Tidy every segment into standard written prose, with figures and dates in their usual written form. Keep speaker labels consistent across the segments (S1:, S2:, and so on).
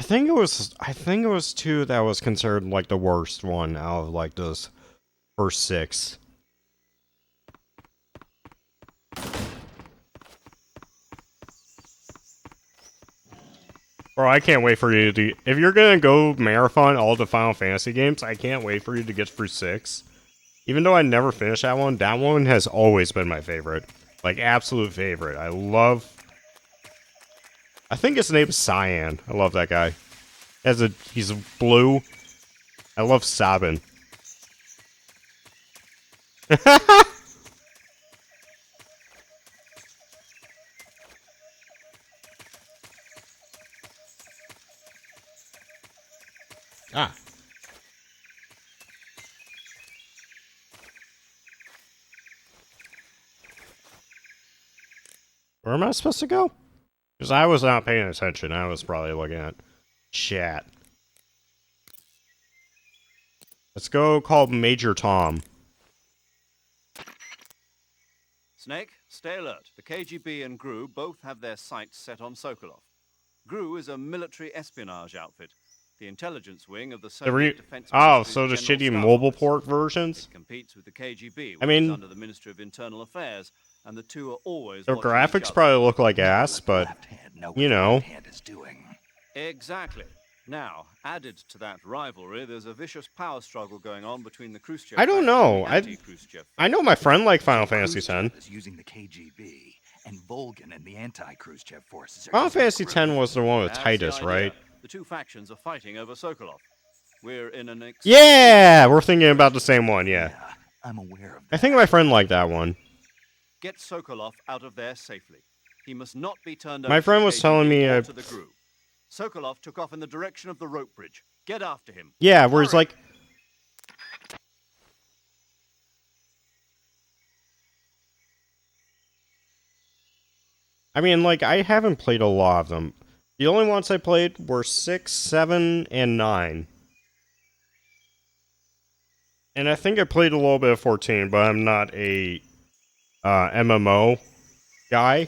S1: I think it was 2 that was considered like the worst one out of like those first 6. Bro, I can't wait for you to. If you're gonna go marathon all the Final Fantasy games, I can't wait for you to get through 6. Even though I never finished that one has always been my favorite. Like, absolute favorite. I think his name is Cyan. I love that guy. He's blue. I love Sabin. Ah. Where am I supposed to go? Because I was not paying attention. I was probably looking at chat. Let's go call Major Tom.
S2: Snake, stay alert. The KGB and GRU both have their sights set on Sokolov. GRU is a military espionage outfit. The intelligence wing of the Soviet Defense
S1: Oh,
S2: Ministry's
S1: so the
S2: General
S1: shitty
S2: Staff
S1: mobile
S2: Office.
S1: port versions?
S2: It competes with the KGB, which
S1: I mean,
S2: is under the Ministry of Internal Affairs, and the two are always
S1: their
S2: watching each
S1: graphics
S2: other.
S1: probably look like ass, but, you know.
S2: Exactly. Now, added to that rivalry, there's a vicious power struggle going on between the Khrushchev
S1: I don't
S2: faction and
S1: know.
S2: the anti-Khrushchev
S1: I know my friend liked Final Fantasy X.
S3: is using the KGB, and Volgin and the anti-Khrushchev forces are
S1: Final
S3: using
S1: Fantasy
S3: GRU.
S1: X was the one with
S2: That's
S1: Titus,
S2: the idea.
S1: right?
S2: The two factions are fighting over Sokolov. We're in an
S1: Yeah! We're thinking about the same one, yeah.
S3: I'm aware of
S1: I think my friend liked that one.
S2: Get Sokolov out of there safely. He must not be turned over
S1: My
S2: to
S1: friend
S2: the
S1: was telling me,
S2: KGB or to the GRU. Sokolov took off in the direction of the rope bridge. Get after him.
S1: Yeah, where he's
S2: Hurry.
S1: like... I mean, like, I haven't played a lot of them. The only ones I played were 6, 7, and 9. And I think I played a little bit of 14, but I'm not a MMO guy.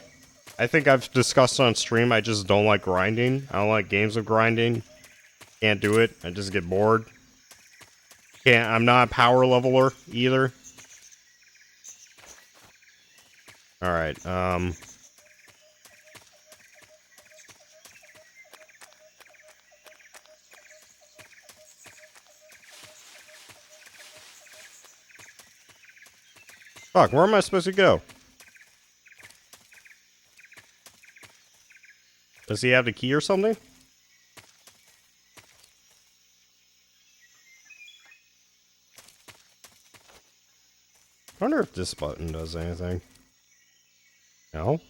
S1: I think I've discussed on stream, I just don't like grinding. I don't like games of grinding. Can't do it. I just get bored. I'm not a power leveler either. Alright, Fuck, where am I supposed to go? Does he have the key or something? I wonder if this button does anything. No?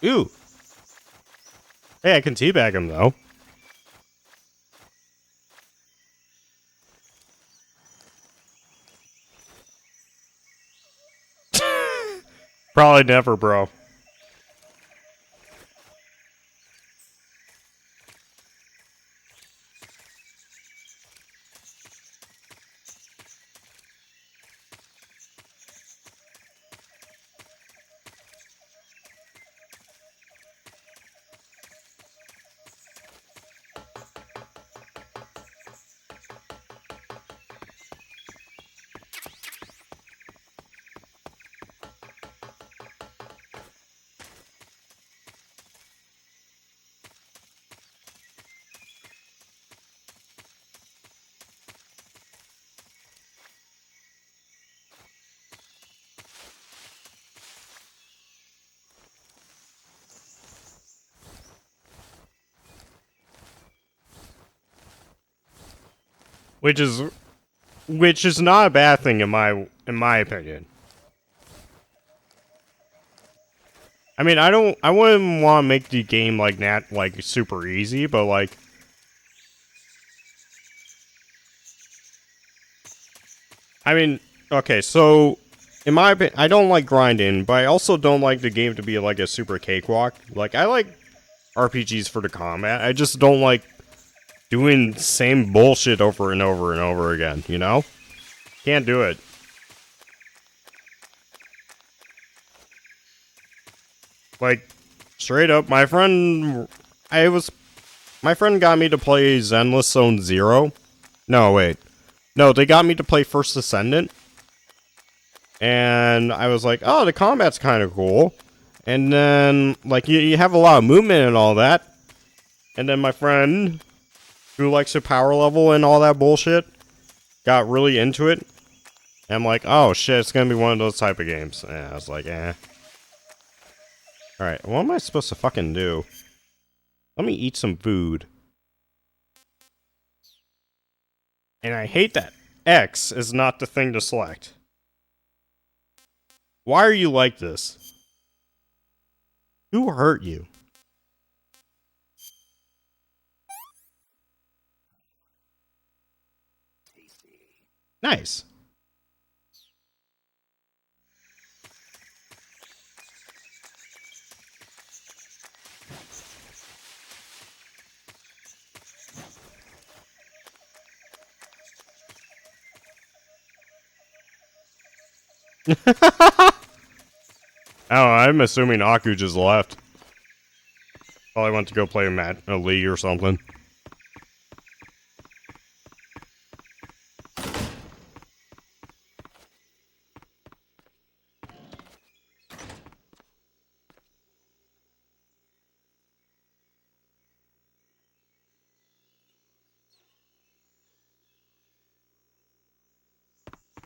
S1: Ooh! Hey, I can teabag him, though. Probably never, bro. Which is not a bad thing in my opinion. I mean, I wouldn't want to make the game like super easy, but like I mean, okay, so in my opinion, I don't like grinding, but I also don't like the game to be like a super cakewalk. Like I like RPGs for the combat. I just don't like doing the same bullshit over and over and over again, you know? Can't do it. Like, Straight up, my friend got me to play Zenless Zone Zero. No, wait. No, they got me to play First Ascendant. And I was like, oh, the combat's kind of cool. And then, like, you have a lot of movement and all that. And then my friend, who likes to power level and all that bullshit, got really into it. And I'm like, oh shit, it's gonna be one of those type of games. And I was like, eh. Alright, what am I supposed to fucking do? Let me eat some food. And I hate that X is not the thing to select. Why are you like this? Who hurt you? Nice. Oh, I'm assuming Aku just left. Probably went to go play a league or something.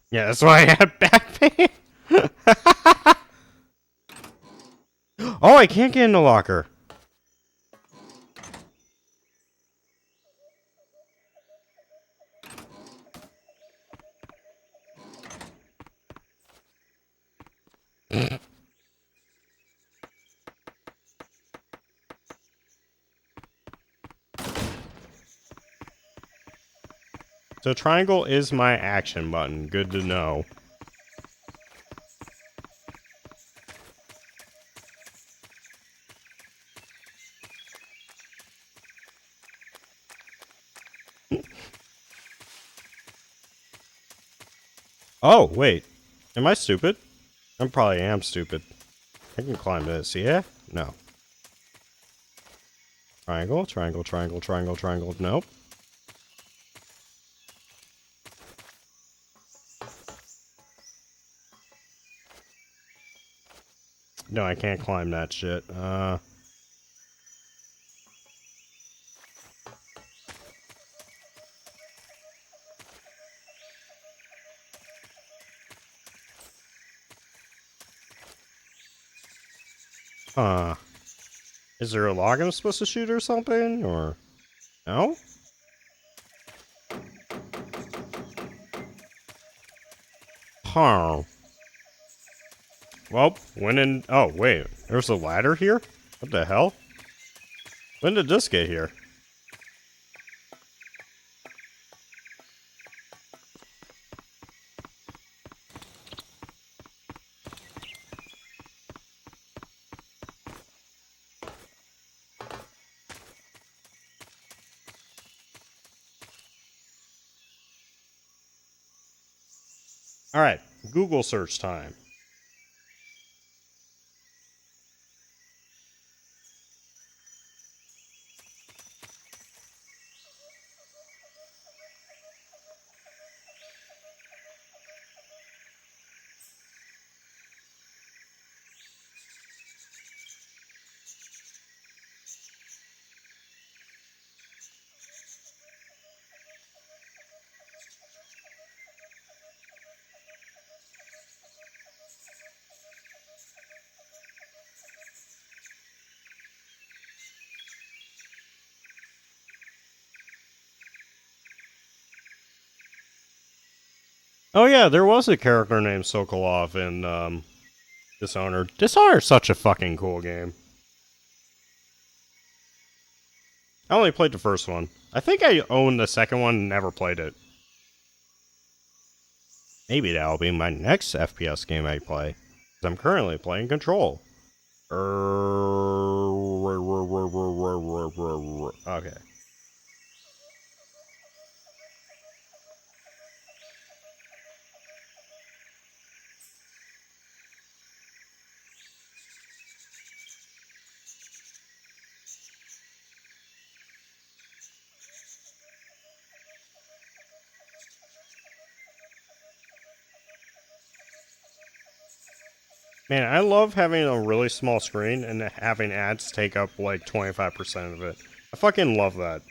S1: Yeah, that's why I had back pain. Oh, I can't get in the locker. So triangle is my action button. Good to know. Oh, wait. Am I stupid? I probably am stupid. I can climb this, yeah? No. Triangle, triangle, triangle, triangle, triangle. Nope. No, I can't climb that shit. Huh. Is there a log I'm supposed to shoot or something? Or... No? Huh. Well, when in... Oh, wait. There's a ladder here? What the hell? When did this get here? Alright, Google search time. Oh yeah, there was a character named Sokolov in, Dishonored. Dishonored's such a fucking cool game. I only played the first one. I think I owned the second one and never played it. Maybe that'll be my next FPS game I play. 'Cause I'm currently playing Control. Okay. Man, I love having a really small screen and having ads take up like 25% of it. I fucking love that.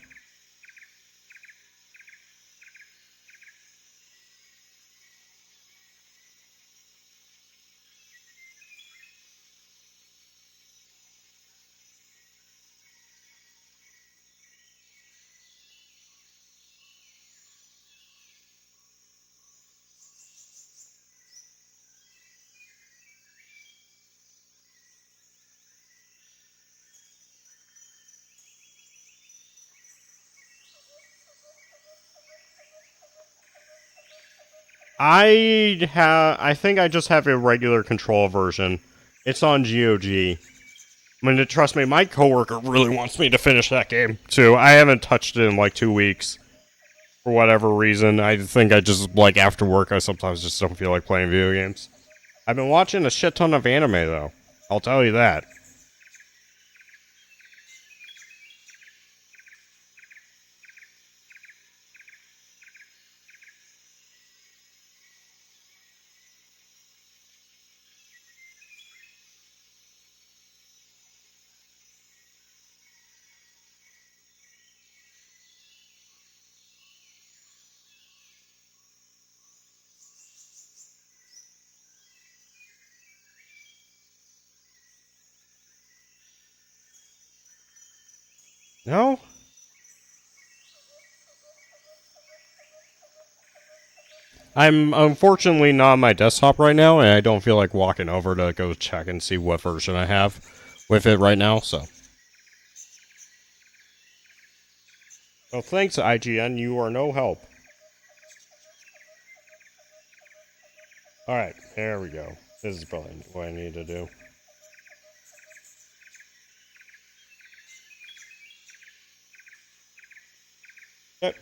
S1: I think I just have a regular control version. It's on GOG. I mean, trust me, my coworker really wants me to finish that game too. I haven't touched it in like 2 weeks. For whatever reason, I think I just, like, after work, I sometimes just don't feel like playing video games. I've been watching a shit ton of anime, though. I'll tell you that. No? I'm unfortunately not on my desktop right now, and I don't feel like walking over to go check and see what version I have with it right now, so. Well, thanks, IGN. You are no help. Alright, there we go. This is probably what I need to do. Yep.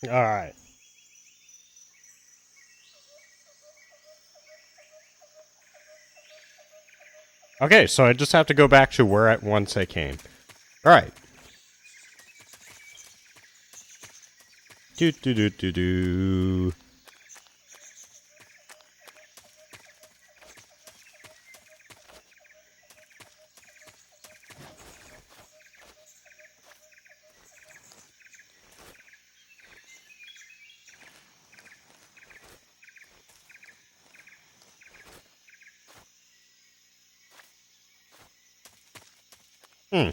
S1: Alright. Okay, so I just have to go back to where once I came. Alright. Do do do do do. Hmm.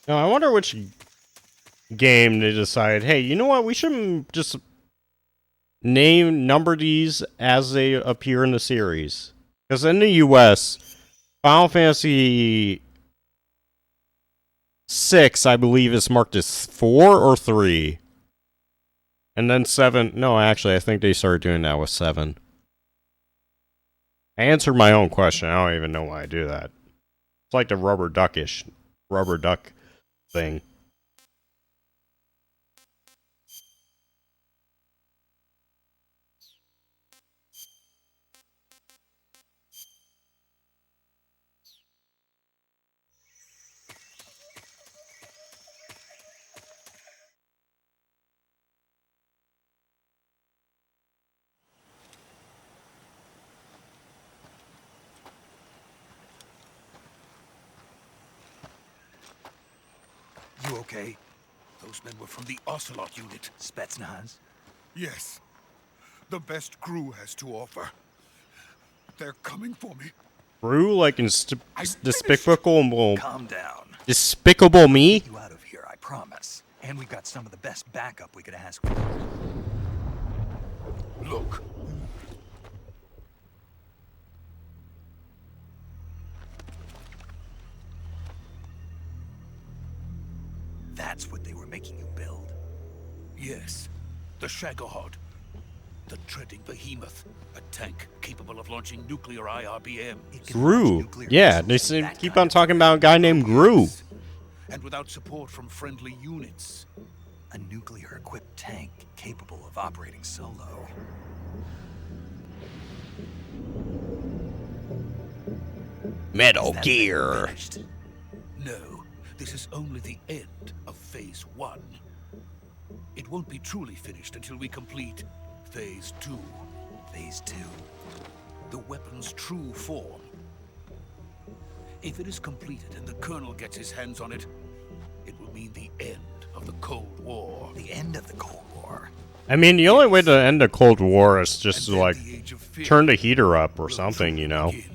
S1: Now, I wonder which game they decide, hey, you know what, we should just number these as they appear in the series. Because in the US, Final Fantasy 6, I believe, is marked as 4 or 3. And then 7, no, actually, I think they started doing that with 7. I answered my own question, I don't even know why I do that. It's like the rubber duck thing.
S3: You okay? Those men were from the Ocelot unit. Spetsnaz?
S4: Yes. The best crew has to offer. They're coming for me.
S1: Brew like in despicable
S3: Calm down.
S1: Despicable Me?
S3: Get you out of here, I promise. And we've got some of the best backup we could ask for.
S4: Look.
S3: That's what they were making you build.
S5: Yes, the Shagohod. The treading behemoth. A tank capable of launching nuclear IRBM.
S3: It can launch
S1: Gru.
S3: nuclear
S1: Yeah,
S3: missiles
S1: they
S3: with that
S1: keep
S3: kind
S1: on
S3: of
S1: talking about a guy named Gru.
S5: And without support from friendly units.
S3: A nuclear-equipped tank capable of operating solo.
S1: Metal
S3: Is that
S1: Gear.
S3: finished?
S5: No, this is only the end of Phase 1. It won't be truly finished until we complete Phase 2.
S3: Phase 2.
S5: The weapon's true form. If it is completed and the Colonel gets his hands on it, it will mean the end of the Cold War.
S3: The end of the Cold War.
S1: I mean, the only way to end a Cold War is just to,
S5: And then
S1: like,
S5: the Age of Fear
S1: turn the heater up or
S5: will
S1: something, you know?
S5: begin.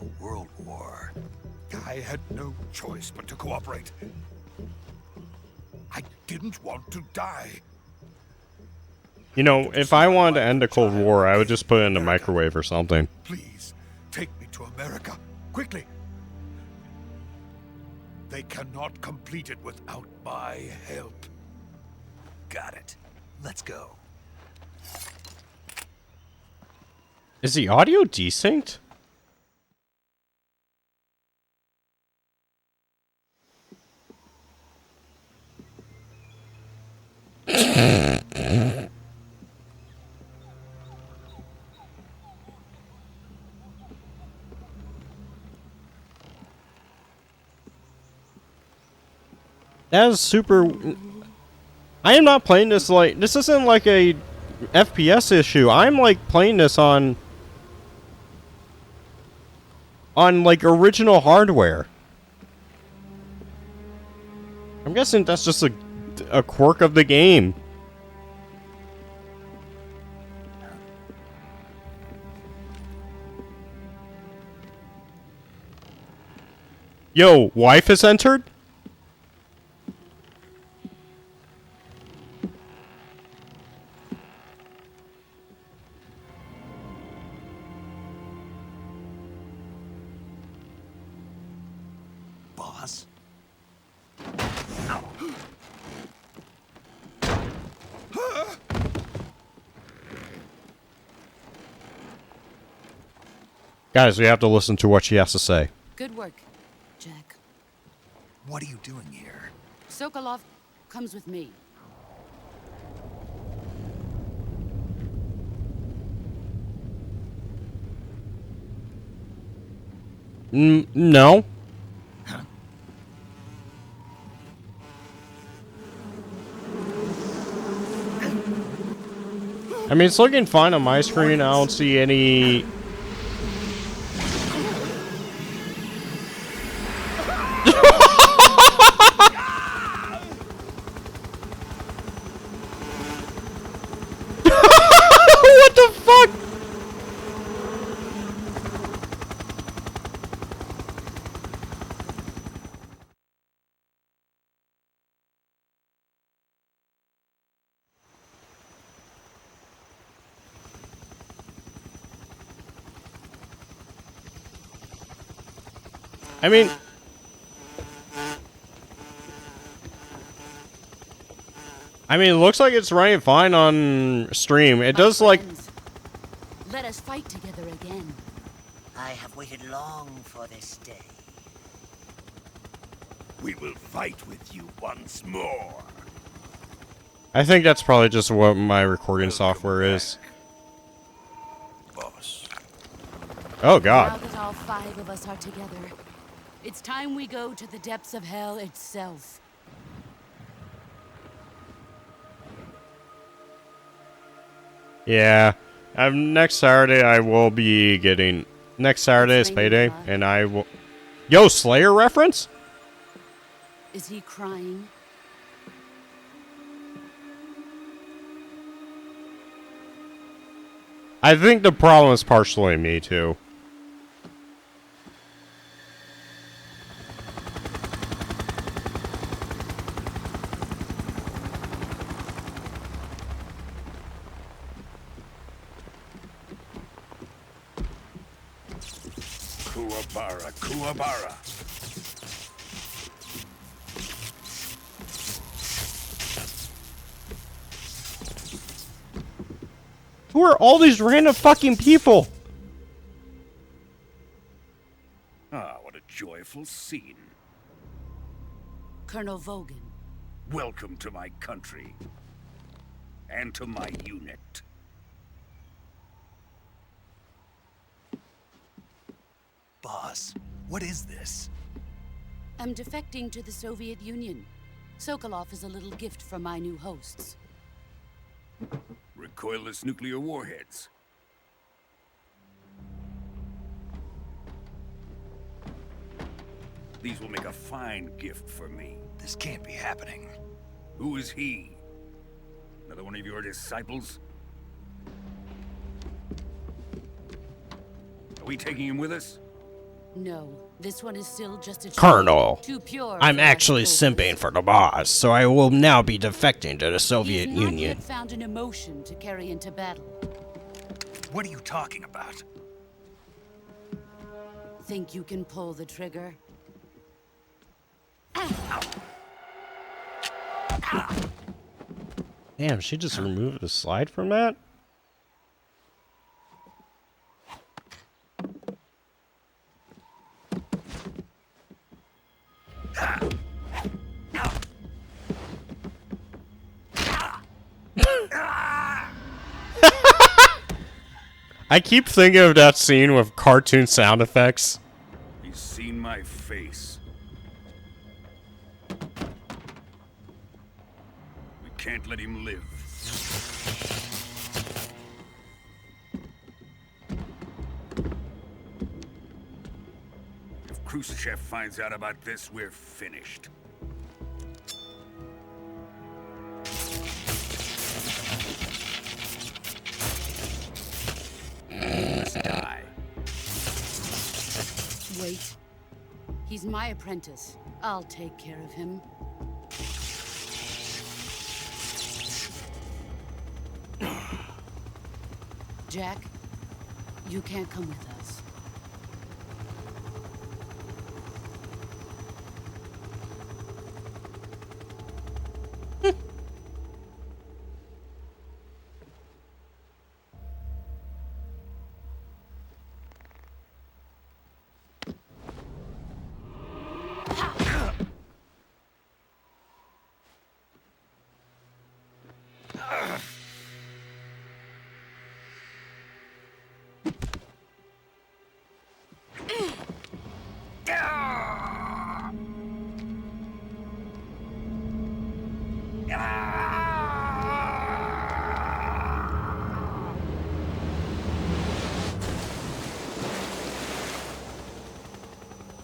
S3: A world war.
S4: I had no choice but to cooperate. I didn't want to die.
S1: You know, if I wanted to end a Cold War, I would just put it in the microwave or something.
S4: Please, take me to America. Quickly. They cannot complete it without my help.
S3: Got it. Let's go.
S1: Is the audio desynced? That is super. I am not playing this like. This isn't like a FPS issue. I'm like playing this on like original hardware. I'm guessing that's just a quirk of the game. Yo, wife has entered?
S3: Boss?
S1: Guys, we have to listen to what she has to say.
S6: Good work, Jack.
S3: What are you doing here?
S6: Sokolov comes with me.
S1: No. I mean, it's looking fine on my screen. I don't see any... What the fuck? I mean... it looks like it's running fine on stream. It
S6: My
S1: does, like...
S6: friends, let us fight together again.
S7: I have waited long for this day.
S5: We will fight with you once more.
S1: I think that's probably just what my recording software is.
S5: Boss.
S1: Oh,
S6: Now
S1: God.
S6: that all 5 of us are together, it's time we go to the depths of hell itself.
S1: Yeah. Next Saturday, I will be getting... Next Saturday is payday, and I will... Yo, Slayer reference?
S6: Is he crying?
S1: I think the problem is partially me, too.
S5: Kuwabara, Kuwabara.
S1: Who are all these random fucking people?
S5: Ah, what a joyful scene.
S6: Colonel Vogan.
S5: Welcome to my country. And to my unit.
S3: Boss, what is this?
S6: I'm defecting to the Soviet Union. Sokolov is a little gift from my new hosts.
S5: Recoilless nuclear warheads. These will make a fine gift for me.
S3: This can't be happening.
S5: Who is he? Another one of your disciples? Are we taking him with us?
S6: No, this one is still just a
S1: Colonel,
S6: too pure.
S1: I'm
S6: for
S1: actually
S6: us
S1: simping for the boss, so I will now be defecting to the
S6: He's
S1: Soviet
S6: not
S1: Union.
S6: yet found an emotion to carry into battle.
S3: What are you talking about?
S6: Think you can pull the trigger?
S1: Damn, she just removed the slide from that? I keep thinking of that scene with cartoon sound effects.
S5: He's seen my face. We can't let him live. If Khrushchev finds out about this, we're finished. Let's die.
S6: Wait. He's my apprentice. I'll take care of him. Jack, you can't come with us.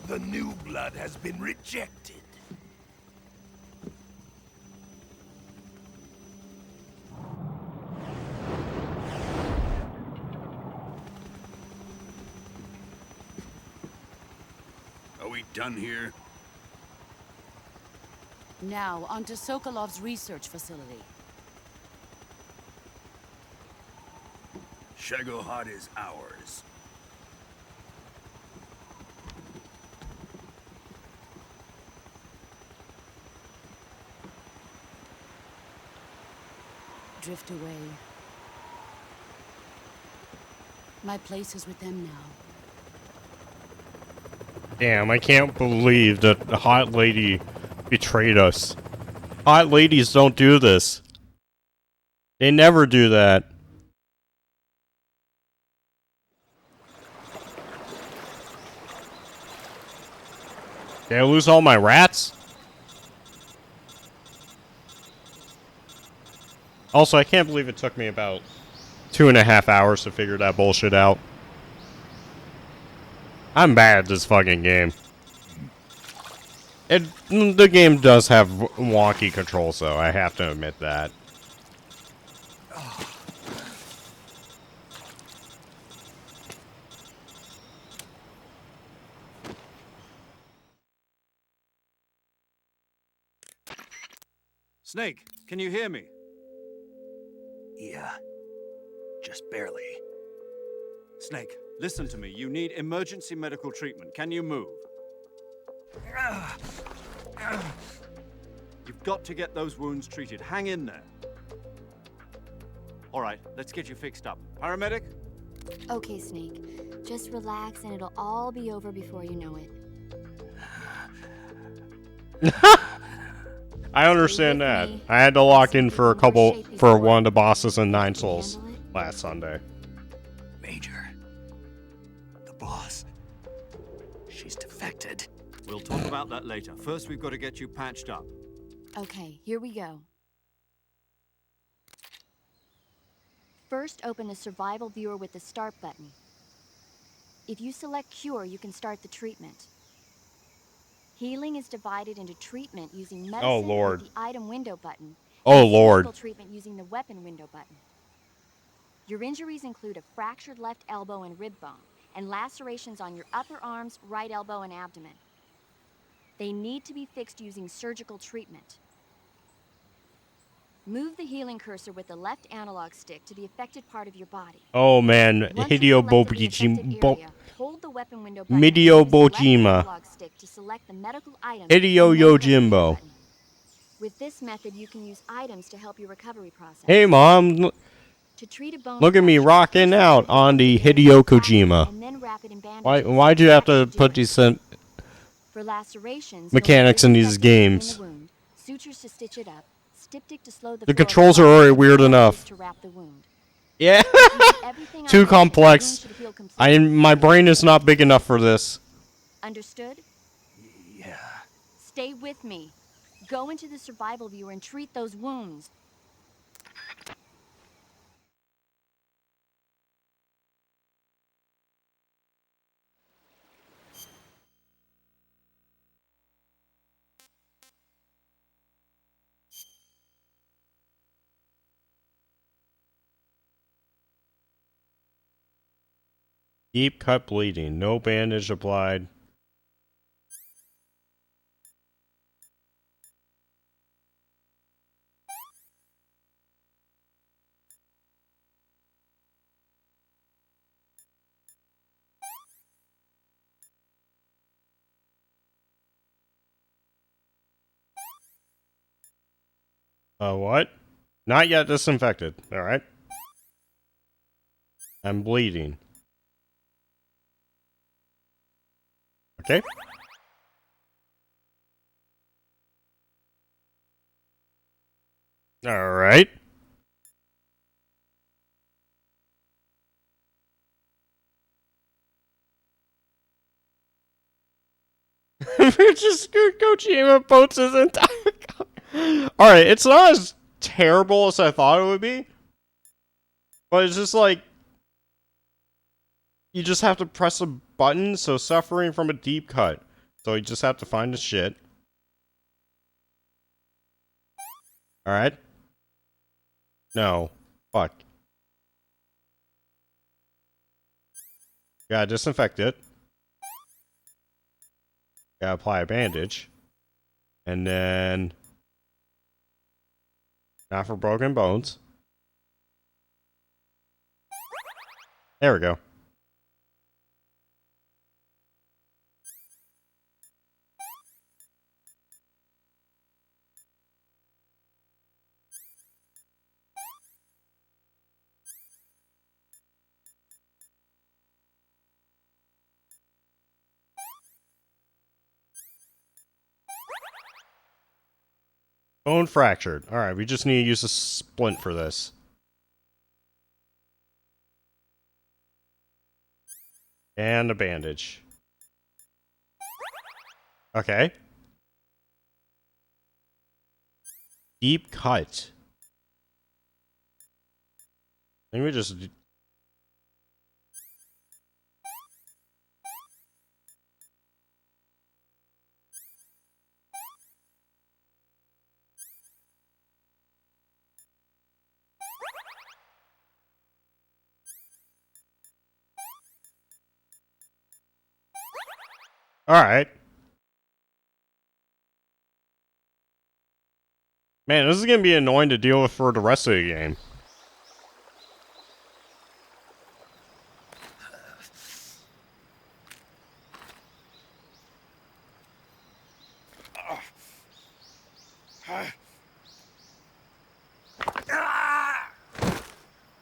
S3: The new blood has been rejected.
S5: Are we done here?
S6: Now, onto Sokolov's research facility.
S5: Shagohod is ours.
S6: Drift away. My place is with them now.
S1: Damn, I can't believe that the hot lady betrayed us. Hot ladies don't do this. They never do that. Did I lose all my rats? Also, I can't believe it took me about 2.5 hours to figure that bullshit out. I'm bad at this fucking game. The game does have wonky controls, though. I have to admit that.
S2: Snake, can you hear me?
S3: Yeah, just barely.
S2: Snake, listen to me. You need emergency medical treatment. Can you move? You've got to get those wounds treated. Hang in there. All right, let's get you fixed up. Paramedic?
S8: Okay, Snake. Just relax and it'll all be over before you know it.
S1: I understand
S8: with
S1: that.
S8: me.
S1: I had to lock in
S8: See
S1: for a
S8: more
S1: couple
S8: shape
S1: for
S8: before.
S1: one of the bosses in Nine
S8: Can you
S1: Souls
S8: handle it?
S1: last Sunday.
S3: Major. The boss. She's defected.
S2: We'll talk about that later. First, we've got to get you patched up.
S8: Okay, here we go. First, open the survival viewer with the start button. If you select cure, you can start the treatment. Healing is divided into treatment using medicine
S1: Lord.
S8: with the item window button.
S1: Oh,
S8: and
S1: Lord.
S8: surgical treatment using the weapon window button. Your injuries include a fractured left elbow and rib bone, and lacerations on your upper arms, right elbow, and abdomen. They need to be fixed using surgical treatment. Move the healing cursor with the left analog stick to the affected part of your body.
S1: Oh man,
S8: Once you've
S1: Hideo
S8: selected the affected
S1: Bojima.
S8: area, hold the weapon window button
S1: Hideo
S8: and use the left
S1: Bojima.
S8: analog stick to select the medical item
S1: Hideo
S8: and then press the
S1: Yojimbo.
S8: button. With this method, you can use items to help your recovery process.
S1: Hey mom,
S8: To treat a bone
S1: look at me
S8: fracture,
S1: rocking
S8: first
S1: out
S8: remove the
S1: on the
S8: affected area
S1: Hideo
S8: with plaster
S1: Kojima.
S8: and then wrap it in
S1: why'd
S8: bandages.
S1: you have to
S8: Next,
S1: put
S8: do
S1: these
S8: it. For lacerations,
S1: mechanics
S8: you'll
S1: in
S8: need
S1: these
S8: disinfectant
S1: games?
S8: in the wound, sutures to stitch it up, styptic to slow the
S1: The
S8: flow of
S1: controls are
S8: blood,
S1: already
S8: and
S1: weird
S8: bandages
S1: enough.
S8: to wrap the wound.
S1: Yeah,
S8: If you do everything I
S1: too
S8: mentioned, the wound
S1: complex.
S8: should heal completely.
S1: My brain is not big enough for this.
S8: Understood?
S3: Yeah.
S8: Stay with me. Go into the survival viewer and treat those wounds.
S1: Deep cut bleeding, no bandage applied. What? Not yet disinfected. Alright. I'm bleeding. Okay. Alright. Just Kojima boats his entire Alright, it's not as terrible as I thought it would be. But it's just like you just have to press a button, so suffering from a deep cut. So you just have to find the shit. Alright. No. Fuck. Gotta disinfect it. Gotta apply a bandage. And then... not for broken bones. There we go. Bone fractured. Alright, we just need to use a splint for this. And a bandage. Okay. Deep cut. I think we just... Alright. Man, this is gonna be annoying to deal with for the rest of the game.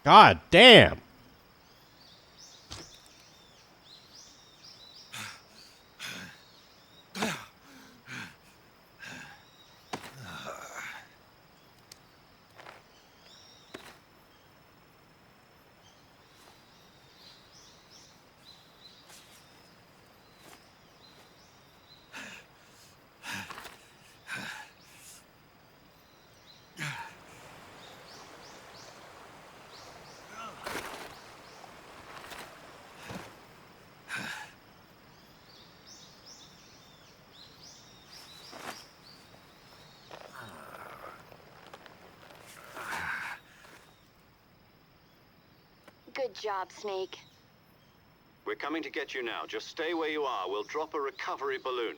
S1: God damn.
S8: Good job, Snake.
S2: We're coming to get you now. Just stay where you are. We'll drop a recovery balloon.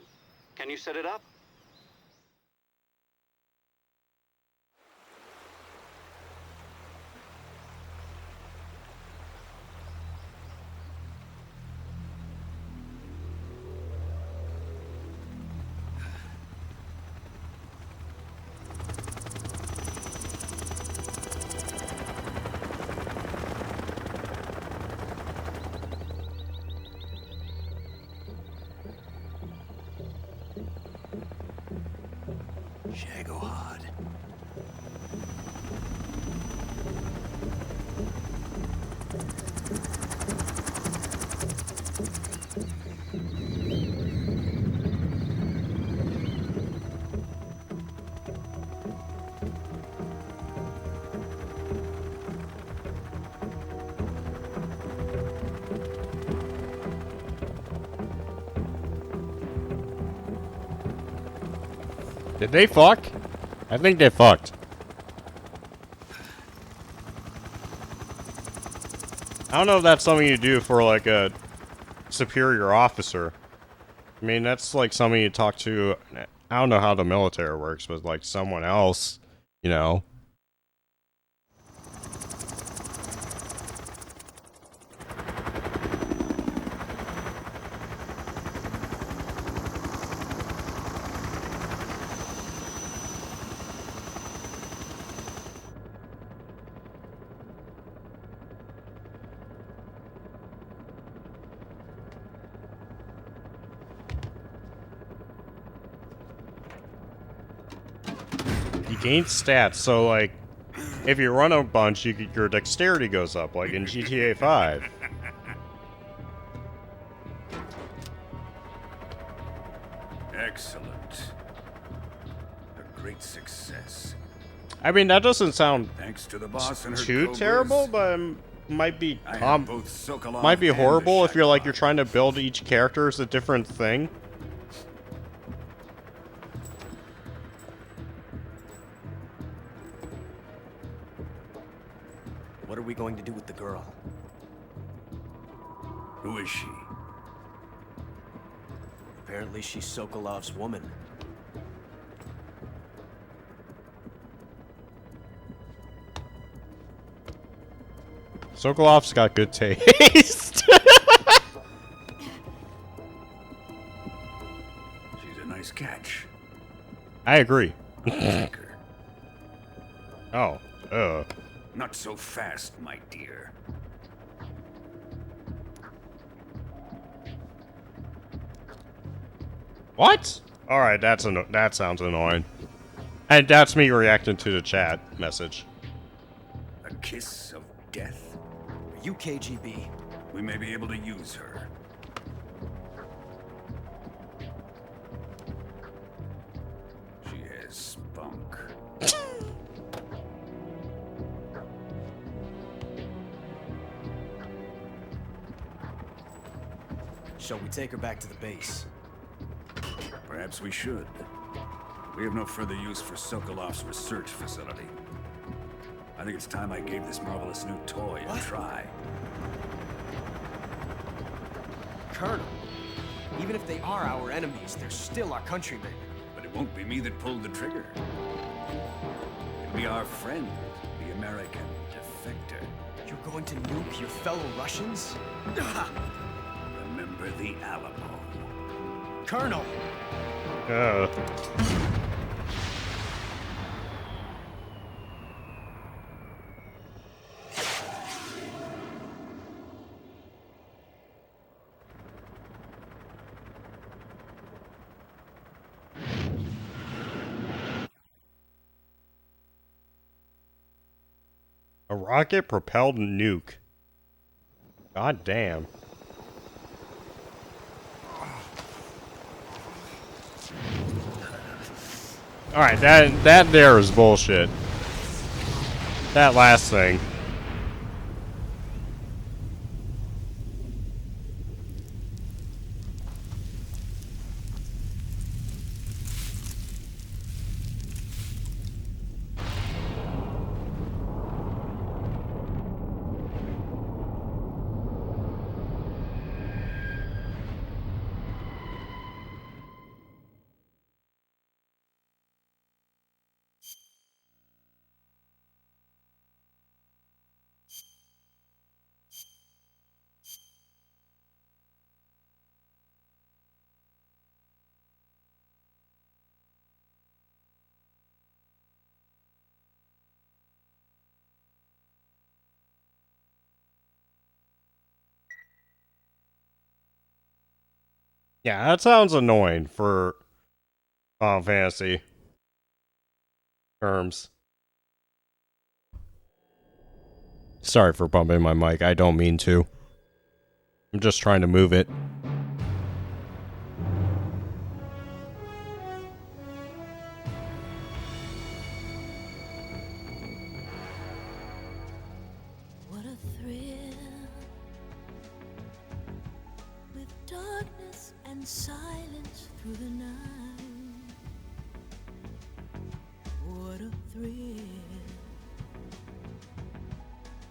S2: Can you set it up?
S3: Shagohod.
S1: Did they fuck? I think they fucked. I don't know if that's something you do for like a superior officer. I mean, that's like something you talk to. I don't know how the military works, but like someone else, you know. You gain stats, so like, if you run a bunch, your dexterity goes up, like in GTA 5.
S5: Excellent. A great success.
S1: I mean, that doesn't sound
S5: Thanks to the boss and her
S1: too
S5: cobras,
S1: terrible, but might be
S5: I have both Sokolov
S1: might be
S5: and the
S1: horrible if you're like
S5: Shagohod.
S1: you're trying to build each character as a different thing.
S9: What are we going to do with the girl?
S5: Who is she?
S9: Apparently she's Sokolov's woman.
S1: Sokolov's got good taste.
S5: She's a nice catch.
S1: I agree.
S5: Take her.
S1: Oh,
S5: Not so fast, my dear.
S1: What? All right, that sounds annoying. And that's me reacting to the chat message.
S5: A kiss of death?
S9: Are you KGB?
S5: We may be able to use her. She has spunk.
S9: Shall we take her back to the base?
S5: Perhaps we should. We have no further use for Sokolov's research facility. I think it's time I gave this marvelous new toy a try.
S9: Colonel, even if they are our enemies, they're still our countrymen.
S5: But it won't be me that pulled the trigger. It'll be our friend, the American defector.
S9: You're going to nuke your fellow Russians?
S5: Remember the Alamo.
S9: Colonel!
S1: A rocket-propelled nuke. God damn. Alright, that there is bullshit. That last thing. Yeah, that sounds annoying for Final Fantasy terms. Sorry for bumping my mic, I don't mean to. I'm just trying to move it.
S10: What a thrill, with darkness and silence through the night. What a thrill.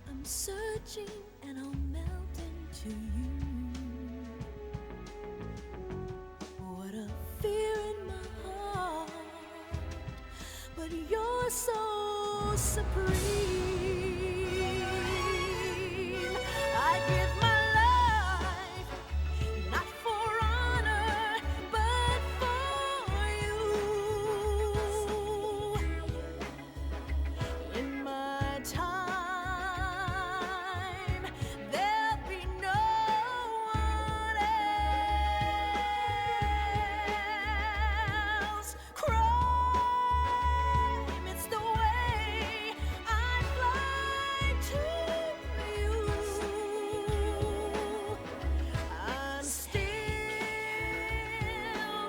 S10: I'm searching and I'll melt into you. What a fear in my heart, but you're so supreme. I give my life, not for honor, but for you. In my time, there'll be no one else. Crime, it's the way I fly to you. I'm still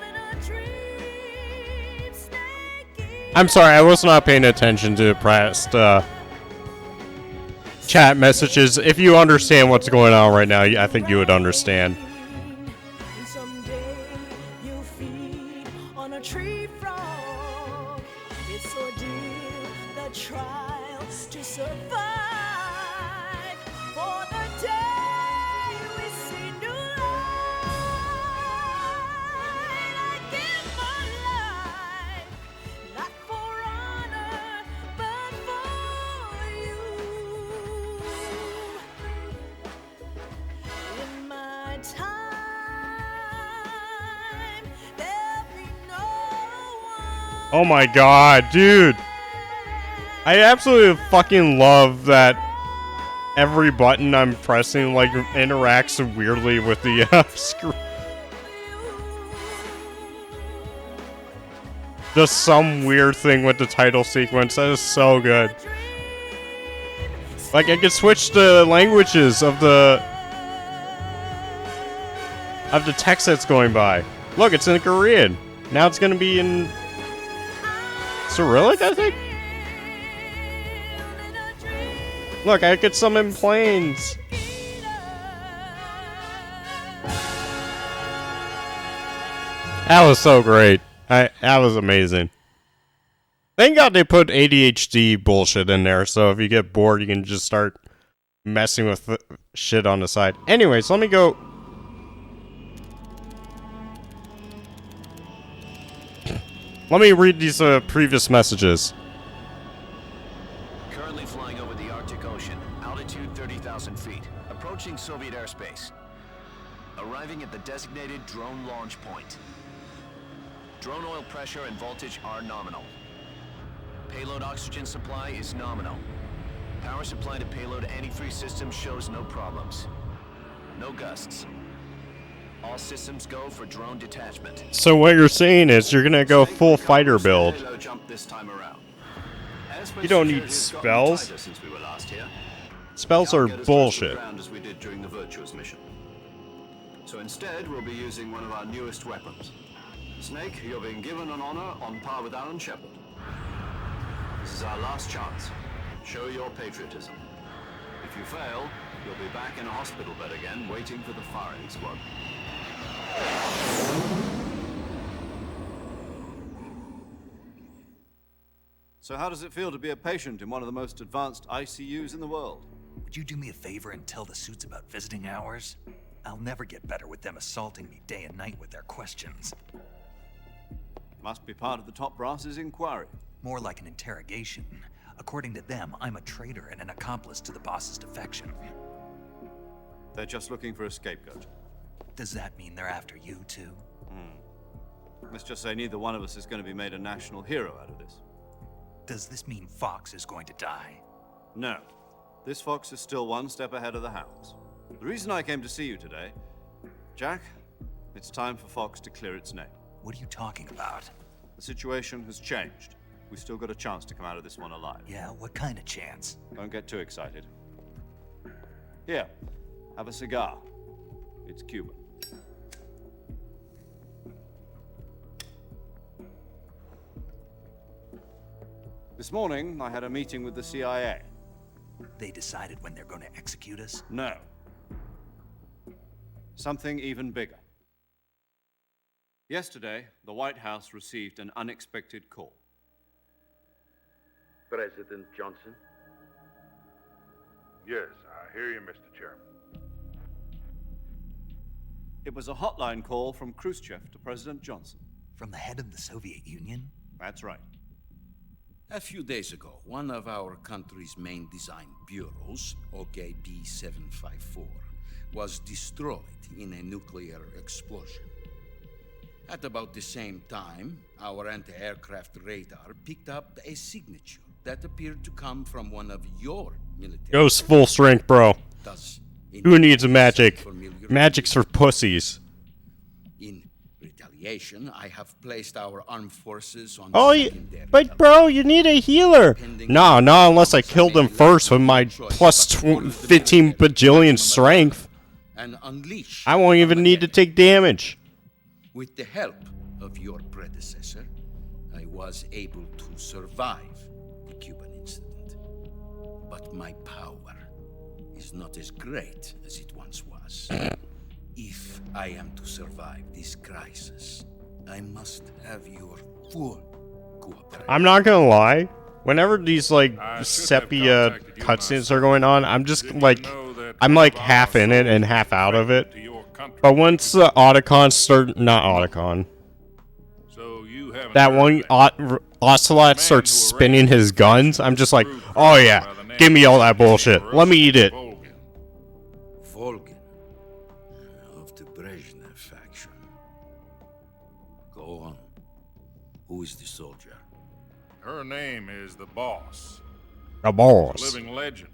S10: in a dream, snaking.
S1: I'm sorry, I was not paying attention to past chat messages. If you understand what's going on right now, I think you would understand.
S10: And someday you'll feed on a tree frog. It's ordeal, the trial to survive. For the day we see new light, I give my life, not for honor, but for you. In my time, there'll be no one.
S1: Oh my god, dude. I absolutely fucking love that every button I'm pressing like interacts weirdly with the screen. Just some weird thing with the title sequence. That is so good. Like I could switch the languages of the text that's going by. Look, it's in Korean. Now it's gonna be in Cyrillic, I think. Look, I could summon planes. That was so great. That was amazing. Thank God they put ADHD bullshit in there, so if you get bored, you can just start messing with shit on the side. Anyways, let me go. Let me read these previous messages.
S11: Currently flying over the Arctic Ocean, altitude 30,000 feet, approaching Soviet airspace. Arriving at the designated drone launch point. Drone oil pressure and voltage are nominal. Payload oxygen supply is nominal. Power supply to payload antifreeze system shows no problems. No gusts. All systems go for drone detachment.
S1: So what you're saying is you're gonna go full fighter build.
S11: Jump this time around.
S2: Airspace
S1: You don't need
S2: security has gotten
S1: spells.
S2: tighter since we were last here.
S1: Spells
S2: Can't
S1: are
S2: get as close to the
S1: bullshit.
S2: ground as we did during the Virtuous mission. So instead, we'll be using one of our newest weapons. Snake, you're being given an honor on par with Alan Shepard. This is our last chance. Show your patriotism. If you fail, you'll be back in a hospital bed again, waiting for the firing squad. So how does it feel to be a patient in one of the most advanced ICUs in the world?
S3: Would you do me a favor and tell the suits about visiting hours? I'll never get better with them assaulting me day and night with their questions.
S2: Must be part of the top brass's inquiry.
S3: More like an interrogation. According to them, I'm a traitor and an accomplice to the boss's defection.
S2: They're just looking for a scapegoat.
S3: Does that mean they're after you, too?
S2: Let's just say neither one of us is going to be made a national hero out of this.
S3: Does this mean Fox is going to die?
S2: No. This fox is still one step ahead of the hounds. The reason I came to see you today, Jack, it's time for Fox to clear its name.
S3: What are you talking about?
S2: The situation has changed. We've still got a chance to come out of this one alive.
S3: Yeah, what kind of chance?
S2: Don't get too excited. Here, have a cigar. It's Cuban. This morning, I had a meeting with the CIA.
S3: They decided when they're going to execute us?
S2: No. Something even bigger. Yesterday, the White House received an unexpected call.
S12: President Johnson?
S4: Yes, I hear you, Mr. Chairman.
S2: It was a hotline call from Khrushchev to President Johnson.
S3: From the head of the Soviet Union?
S2: That's right.
S5: A few days ago, one of our country's main design bureaus, OKB 754, was destroyed in a nuclear explosion. At about the same time, our anti-aircraft radar picked up a signature that appeared to come from one of your military...
S1: Goes full strength, bro.
S5: Thus,
S1: Who needs magic? Magic's for pussies.
S5: in retaliation, I have placed our armed forces on
S1: Oh, but bro, you need a healer. Nah, not unless I killed him first with my plus 15 bajillion strength.
S5: and unleash...
S1: I won't even need to take damage.
S5: With the help of your predecessor, I was able to survive the Cuban incident. But my power is not as great as it once was. If I am to survive this crisis, I must have your full cooperation.
S1: I'm not gonna lie. Whenever these like sepia cutscenes are going on, I'm just like, I'm like half in it and half out of it. But once the Otacon start, not Otacon, that one Ocelot starts spinning his guns, I'm just like, oh yeah, give me all that bullshit. Let me eat it.
S5: Volgin of the Brezhnev faction. Go on. Who is the soldier?
S13: Her name is the Boss.
S1: The Boss.
S13: A living legend.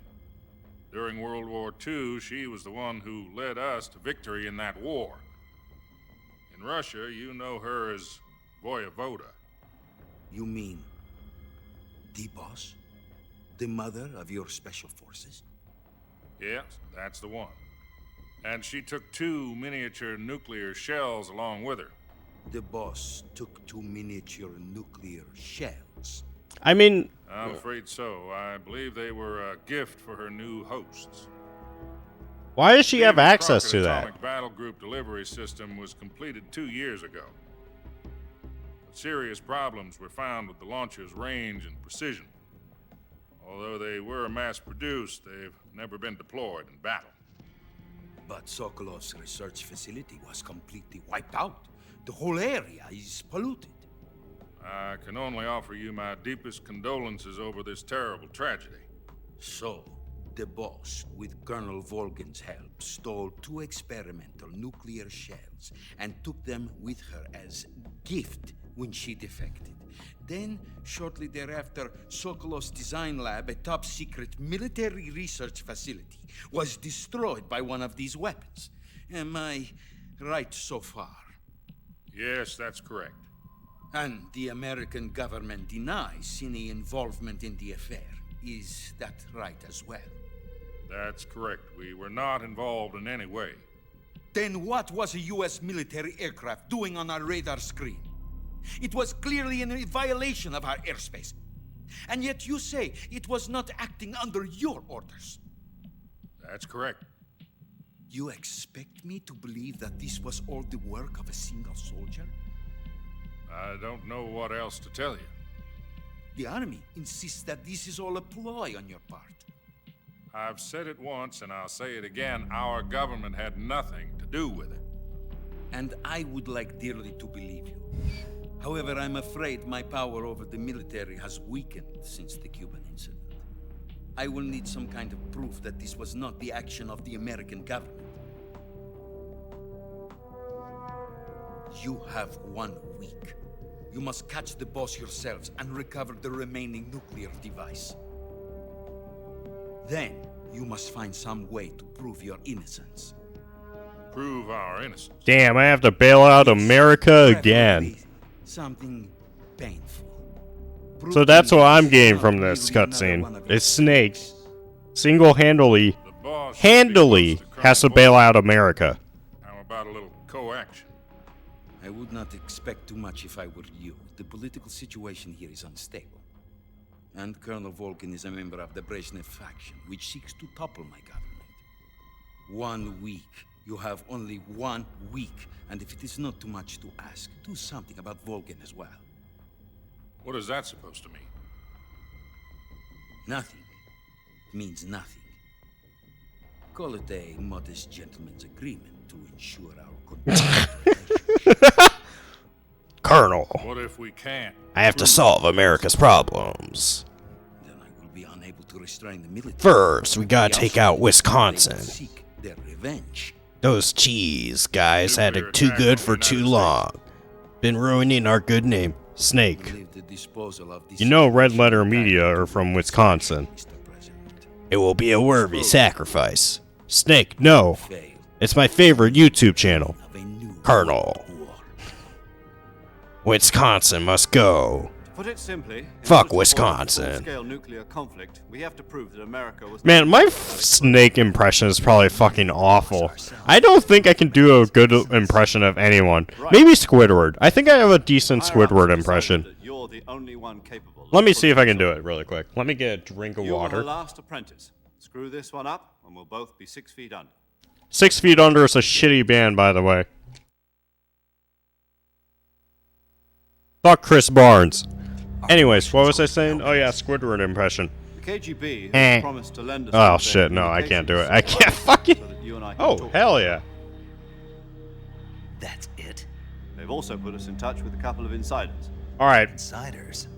S13: During World War II, she was the one who led us to victory in that war. In Russia, you know her as Voyevoda.
S5: You mean the Boss? The mother of your special forces?
S13: Yes, that's the one. And she took 2 miniature nuclear shells along with her.
S5: The Boss took 2 miniature nuclear shells.
S1: I mean,
S13: I'm afraid so. I believe they were a gift for her new hosts.
S1: why does she have
S13: David
S1: access
S13: Crockett
S1: to that?
S13: Atomic Battle Group delivery system was completed 2 years ago. But serious problems were found with the launcher's range and precision. Although they were mass-produced, they've never been deployed in battle.
S5: But Sokolov's research facility was completely wiped out. The whole area is polluted.
S13: I can only offer you my deepest condolences over this terrible tragedy.
S5: So, the Boss, with Colonel Volgin's help, stole 2 experimental nuclear shells and took them with her as gift when she defected. Then, shortly thereafter, Sokolov's design lab, a top-secret military research facility, was destroyed by one of these weapons. Am I right so far?
S13: Yes, that's correct.
S5: And the American government denies any involvement in the affair. Is that right as well?
S13: That's correct. We were not involved in any way.
S5: Then what was a U.S. military aircraft doing on our radar screen? It was clearly in violation of our airspace. And yet you say it was not acting under your orders.
S13: That's correct.
S5: You expect me to believe that this was all the work of a single soldier?
S13: I don't know what else to tell you.
S5: The army insists that this is all a ploy on your part.
S13: I've said it once and I'll say it again. Our government had nothing to do with it.
S5: And I would like dearly to believe you. However, I'm afraid my power over the military has weakened since the Cuban incident. I will need some kind of proof that this was not the action of the American government. You have 1 week. You must catch the boss yourselves and recover the remaining nuclear device. Then, you must find some way to prove your innocence.
S13: Prove our innocence.
S1: Damn, I have to bail out America again.
S5: Something painful.
S1: So that's what I'm getting from this cutscene. Is Snake single-handedly has to bail out America.
S13: How about a little co-action?
S5: I would not expect too much if I were you. The political situation here is unstable. And Colonel Volgin is a member of the Brezhnev faction, which seeks to topple my government. 1 week. You have only 1 week. And if it is not too much to ask, do something about Volgin as well.
S13: What is that supposed to mean?
S5: Nothing. It means nothing. Call it a modest gentleman's agreement to ensure our continued
S1: Colonel.
S13: What if we can't?
S1: I have to solve America's problems.
S5: Then I will be unable to restrain the military.
S1: First, we gotta take out Wisconsin.
S5: Seek their revenge.
S1: Those cheese guys had it too good for too long. Been ruining our good name. Snake. You know Red Letter Media are from Wisconsin. It will be a worthy sacrifice. Snake, no. It's my favorite YouTube channel. Colonel. Wisconsin must go.
S2: Put it simply,
S1: fuck Wisconsin.
S2: Full-scale nuclear conflict, we have to prove that America was
S1: Man, my Snake impression is probably fucking awful. I don't think I can do a good impression of anyone. Maybe Squidward. I think I have a decent Squidward impression.
S2: You're the only one capable.
S1: Let me see if I can do it really quick. Let me get a drink of
S2: You're
S1: water.
S2: the last apprentice. Screw this one up, and we'll both be 6 feet under.
S1: 6 Feet Under is a shitty band, by the way. Fuck Chris Barnes. Anyways, what was I saying? Oh yeah, Squidward impression.
S2: The KGB has promised to lend us.
S1: Oh shit, no, I can't do it. I can't fucking. Oh hell yeah.
S3: That's it?
S2: They've also put us in touch with a couple of insiders.
S1: All right.
S3: Insiders?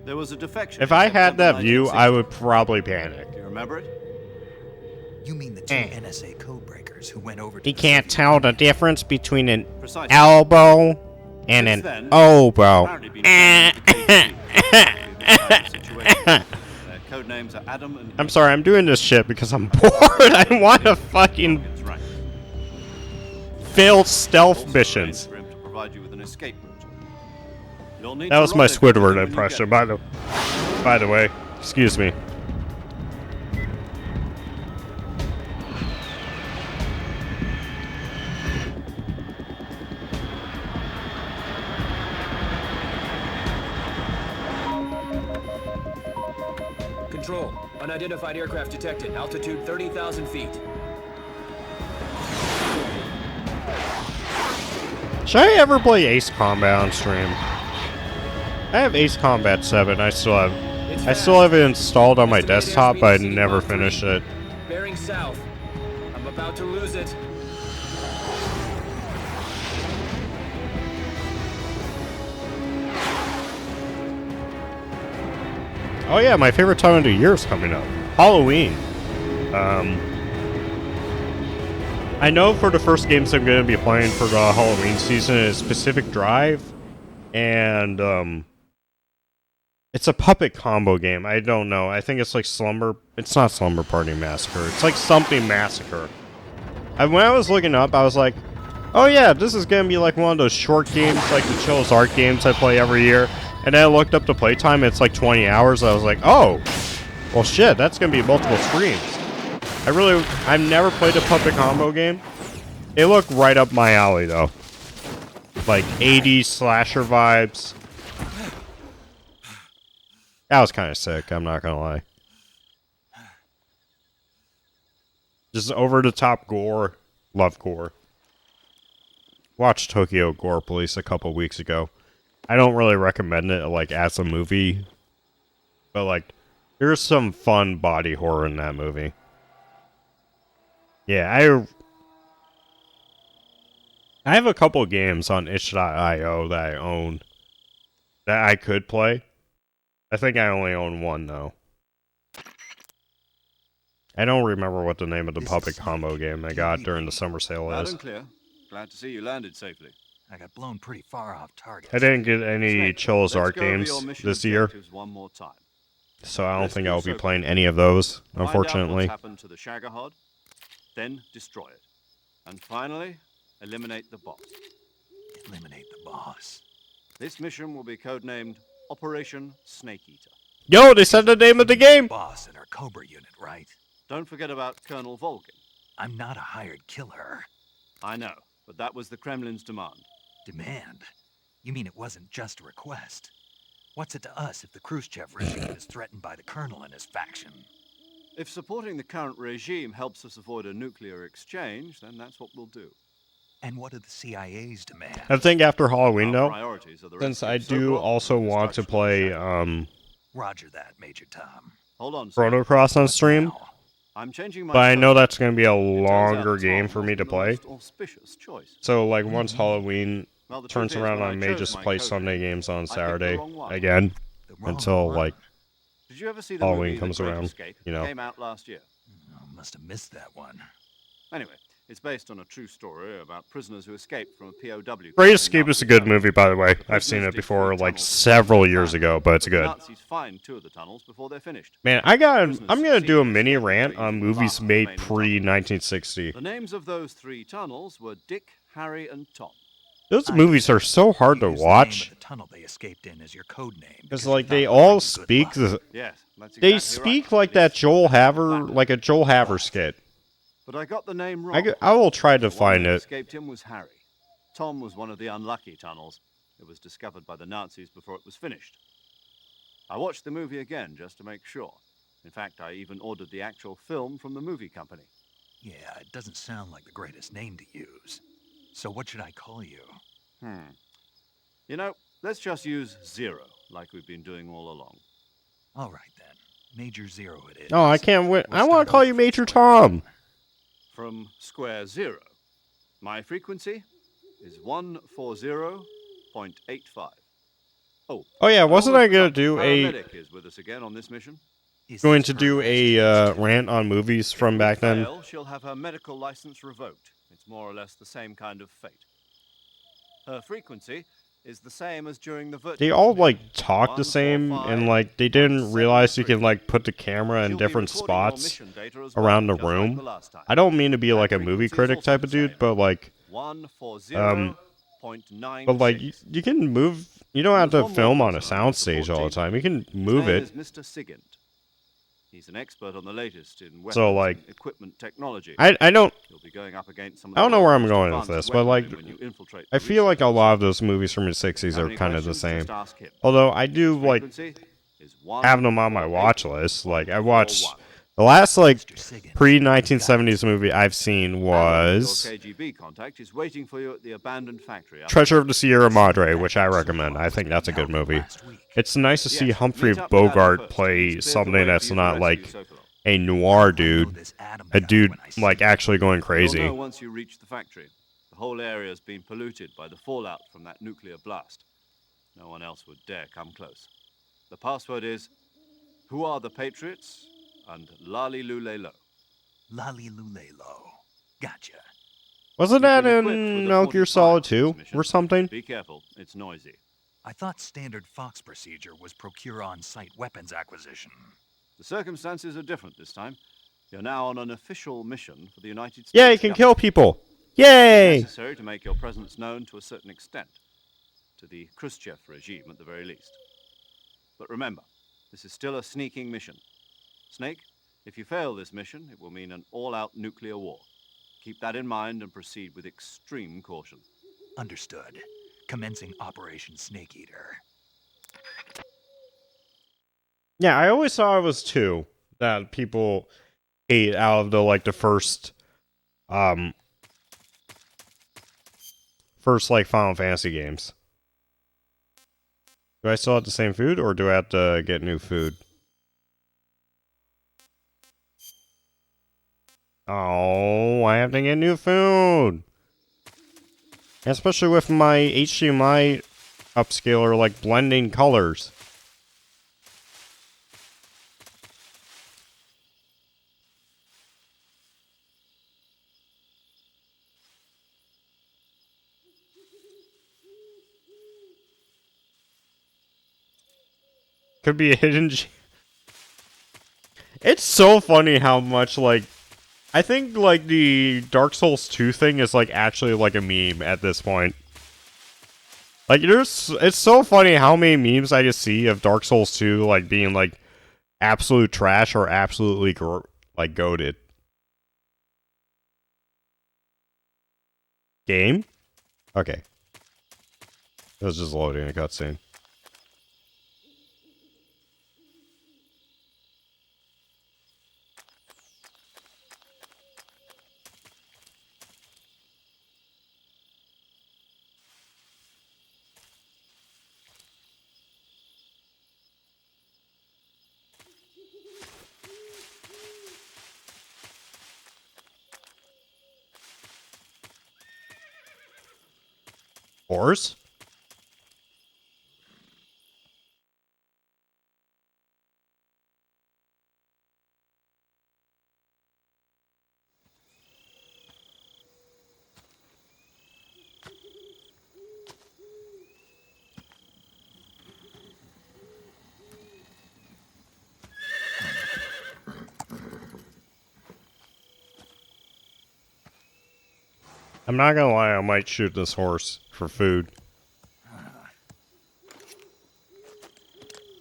S2: There was a defection.
S1: If I had that view, I would probably panic.
S2: Do you remember it?
S3: You mean the two NSA codebreakers who went over to
S1: He can't tell the difference between an
S2: Precisely.
S1: elbow and an oboe.
S2: Code names are Adam and
S1: I'm sorry, I'm doing this shit because I'm bored. I want to fucking fail stealth missions.
S2: to provide you with an escape route. You'll need
S1: That
S2: to
S1: was my
S2: rendezvous with him
S1: Squidward
S2: when you
S1: impression,
S2: get
S1: by the way. Excuse me.
S9: Control. Unidentified aircraft detected. Altitude 30,000 feet.
S1: Should I ever play Ace Combat on stream? I have Ace Combat 7. I still have it installed on my desktop, but I never finished it.
S9: Bearing south. I'm about to lose it.
S1: Oh yeah, my favorite time of the year is coming up. Halloween. I know for the first games I'm going to be playing for the Halloween season is Pacific Drive, and it's a puppet combo game. I don't know. I think it's like It's not Slumber Party Massacre. It's like something Massacre. When I was looking up, I was like, oh yeah, this is gonna be like one of those short games, like the Chill's Art games I play every year. And then I looked up the playtime, it's like 20 hours. I was like, oh, well shit, that's gonna be multiple streams. I've never played a Puppet Combo game. It looked right up my alley though. Like 80s slasher vibes. That was kind of sick, I'm not gonna lie. Just over the top gore. Love gore. Watched Tokyo Gore Police a couple weeks ago. I don't really recommend it like as a movie. But like there's some fun body horror in that movie. Yeah, I have a couple games on itch.io that I own that I could play. I think I only own one though. I don't remember what the name of the Puppet Combo game I got during the summer sale
S2: Loud
S1: is.
S2: and clear. Glad to see you landed safely.
S3: I got blown pretty far off target.
S1: I didn't get any
S2: Snake,
S1: Chill's
S2: let's
S1: Art
S2: go over
S1: games
S2: your mission
S1: this year,
S2: objectives one more time.
S1: so I don't
S2: Let's
S1: think
S2: do
S1: I'll be
S2: so.
S1: playing any of those,
S2: Find out
S1: unfortunately.
S2: what's happened to the Shagahod, then destroy it. And finally, eliminate the boss.
S3: Eliminate the boss.
S2: This mission will be codenamed Operation Snake Eater.
S1: Yo, they said the name of the game!
S3: Boss in our Cobra unit, right?
S2: Don't forget about Colonel Volgin.
S3: I'm not a hired killer.
S2: I know, but that was the Kremlin's demand.
S3: Demand? You mean it wasn't just a request? What's it to us if the Khrushchev regime is threatened by the Colonel and his faction?
S2: If supporting the current regime helps us avoid a nuclear exchange, then that's what we'll do.
S3: And what do the CIA's demand?
S1: I think after Halloween
S2: Our
S1: though,
S2: priorities are the
S1: since
S2: rescue
S1: I
S2: of
S1: do
S2: Sokolov
S1: also
S2: and
S1: want to
S2: destruction of
S1: play
S3: Roger that, Major Tom.
S2: Hold on,
S1: Chrono Cross on stream,
S3: Now,
S2: I'm changing my
S1: but I know
S2: focus.
S1: that's going to be a
S2: It turns
S1: longer
S2: out
S1: game
S2: Tom
S1: for me to
S2: wasn't the
S1: play.
S2: most auspicious choice.
S1: So like once Halloween
S2: Well, the
S1: turns
S2: truth is,
S1: around,
S2: when
S1: I
S2: I
S1: may
S2: chose
S1: just
S2: my
S1: play
S2: code
S1: Sunday
S2: name,
S1: games on
S2: I picked the
S1: Saturday
S2: wrong one.
S1: again
S3: the wrong
S1: until
S3: one.
S1: like
S2: Did you ever see the
S1: Halloween
S2: movie
S1: comes
S2: The Great
S1: around,
S2: Escape?
S1: you know.
S2: Came out last year.
S3: Oh, must have missed that one.
S2: Anyway, it's based on a true story about prisoners who escaped from a POW. camp
S1: Great
S2: in
S1: Escape is
S2: Nazi
S1: a good
S2: Germany.
S1: movie, by the way.
S2: The
S1: I've seen
S2: prisoners
S1: it
S2: dig
S1: before,
S2: 3
S1: like
S2: tunnels
S1: several
S2: to
S1: years
S2: find
S1: ago, but it's
S2: but the
S1: good.
S2: Nazis find 2 of the tunnels before they're finished.
S1: Man, I'm gonna do a mini rant on movies made pre-1960.
S2: The names of those 3 tunnels were Dick, Harry, and Tom.
S1: Those movies are so hard to
S3: You use the
S1: watch
S3: name of the tunnel they escaped in as your code name.
S1: because
S3: because
S1: like
S3: you
S1: they
S3: thought
S1: all
S3: it was good
S1: speak
S3: luck.
S1: the,
S2: Yes, that's
S1: they
S2: exactly
S1: speak
S2: right.
S1: like that
S2: It's
S1: Joel
S2: just
S1: Haver,
S2: back.
S1: like a Joel Haver skit.
S2: But I got the name wrong.
S1: I will try to
S2: The one
S1: find
S2: that
S1: it.
S2: escaped him was Harry. Tom was one of the unlucky tunnels. It was discovered by the Nazis before it was finished. I watched the movie again just to make sure. In fact, I even ordered the actual film from the movie company.
S3: Yeah, it doesn't sound like the greatest name to use. So what should I call you?
S2: You know, let's just use Zero, like we've been doing all along.
S3: All right then, Major Zero it is.
S1: Oh, I can't wait.
S3: We'll
S1: I want
S3: start
S1: to call
S3: over
S1: you
S3: from
S1: Major
S3: square one.
S1: Tom.
S2: From square 0. My frequency is 140.85. Oh,
S1: Oh yeah, wasn't I gonna
S2: almost
S1: do
S2: forgot.
S1: a
S2: Paramedic is with us again on this mission.
S3: Is
S1: going
S3: this
S1: to do
S3: her
S1: a rant on movies from back
S2: If we
S1: then?
S2: fail, she'll have her medical license revoked. It's more or less the same kind of fate. Her frequency is the same as during the virtual.
S1: They all like
S2: mission.
S1: talk the same, and like they didn't realize you can like put the camera in
S2: She'll be
S1: different
S2: recording your
S1: spots
S2: mission data as well,
S1: around the
S2: just like
S1: room.
S2: the last time.
S1: I don't mean to be like a
S2: That
S1: movie
S2: frequency is
S1: critic
S2: also
S1: type
S2: the
S1: of dude,
S2: same.
S1: but like
S2: 140.96.
S1: But like you can move. You don't have
S2: There's
S1: to
S2: one more
S1: film on a
S2: person on the
S1: soundstage
S2: support
S1: all the
S2: team.
S1: time. You can
S2: His
S1: move
S2: name
S1: it.
S2: is Mr. Sigint. He's an expert on the latest in weapons
S1: So, like,
S2: and equipment technology.
S1: I don't.
S2: He'll be going up against some of
S1: I don't
S2: the
S1: know where
S2: world's
S1: I'm
S2: most
S1: going with
S2: advanced
S1: this, but like
S2: weaponry when you infiltrate
S1: I
S2: the
S1: feel like a
S2: research
S1: lot of those movies from the '60s
S2: Have
S1: are
S2: any
S1: kind of the
S2: questions?
S1: same.
S2: Just ask him.
S1: Although I do
S2: His
S1: like
S2: frequency is
S1: having them on my watch
S2: 148.41.
S1: list. Like I watched the last like pre-1970s movie I've seen was
S2: Your KGB contact is waiting for you at the abandoned factory.
S1: Treasure of the Sierra Madre, which I recommend. I think that's a good movie. It's nice to see
S2: Yes,
S1: Humphrey
S2: meet up with Adam
S1: Bogart
S2: first.
S1: play
S2: He's cleared the
S1: something
S2: way
S1: that's
S2: for you to
S1: not like
S2: rescue Sokolov.
S1: a noir dude, a dude like actually going
S2: You'll
S1: crazy.
S2: know once you reach the factory. The whole area has been polluted by the fallout from that nuclear blast. No one else would dare come close. The password is, "Who are the Patriots?" and "Lali Lule Lo."
S3: Lali Lulelo. Gotcha.
S1: Wasn't
S2: You've
S1: that
S2: been equipped
S1: in
S2: with a
S1: Metal Gear
S2: 45
S1: Solid
S2: for this
S1: 2
S2: mission.
S1: or something?
S2: Be careful, it's noisy.
S3: I thought standard Fox procedure was procure on-site weapons acquisition.
S2: The circumstances are different this time. You're now on an official mission for the United States.
S1: Yeah, you can kill
S2: government.
S1: people. Yay!
S2: Necessary to make your presence known to a certain extent, to the Khrushchev regime at the very least. But remember, this is still a sneaking mission. Snake, if you fail this mission, it will mean an all-out nuclear war. Keep that in mind and proceed with extreme caution.
S3: Understood. Commencing Operation Snake Eater.
S1: Yeah, I always thought it was 2 that people hate out of the first like Final Fantasy games. Do I still have the same food, or do I have to get new food? Oh, I have to get new food! Especially with my HDMI upscaler, like, blending colors. Could be a hidden It's so funny how much, like, I think, like, the Dark Souls 2 thing is, like, actually, like, a meme at this point. Like, it's so funny how many memes I just see of Dark Souls 2, like, being, like, absolute trash or absolutely, like, goated. Game? Okay. It was just loading a cutscene. Horse? I'm not gonna lie, I might shoot this horse for food.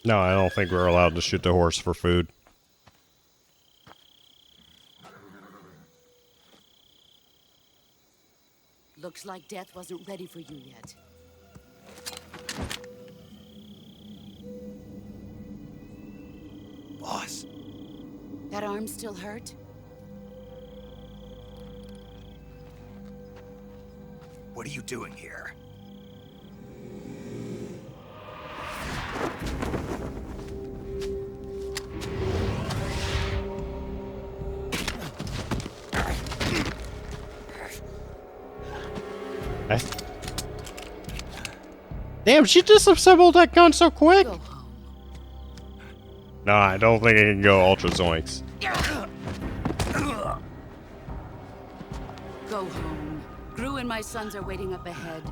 S1: No, I don't think we're allowed to shoot the horse for food.
S6: Looks like death wasn't ready for you yet.
S3: Boss.
S6: That arm still hurt?
S3: What are you doing here?
S1: Damn, she disassembled that gun so quick! No, I don't think I can go Ultra Zoinks.
S6: Go home. Gru and my sons are waiting up ahead.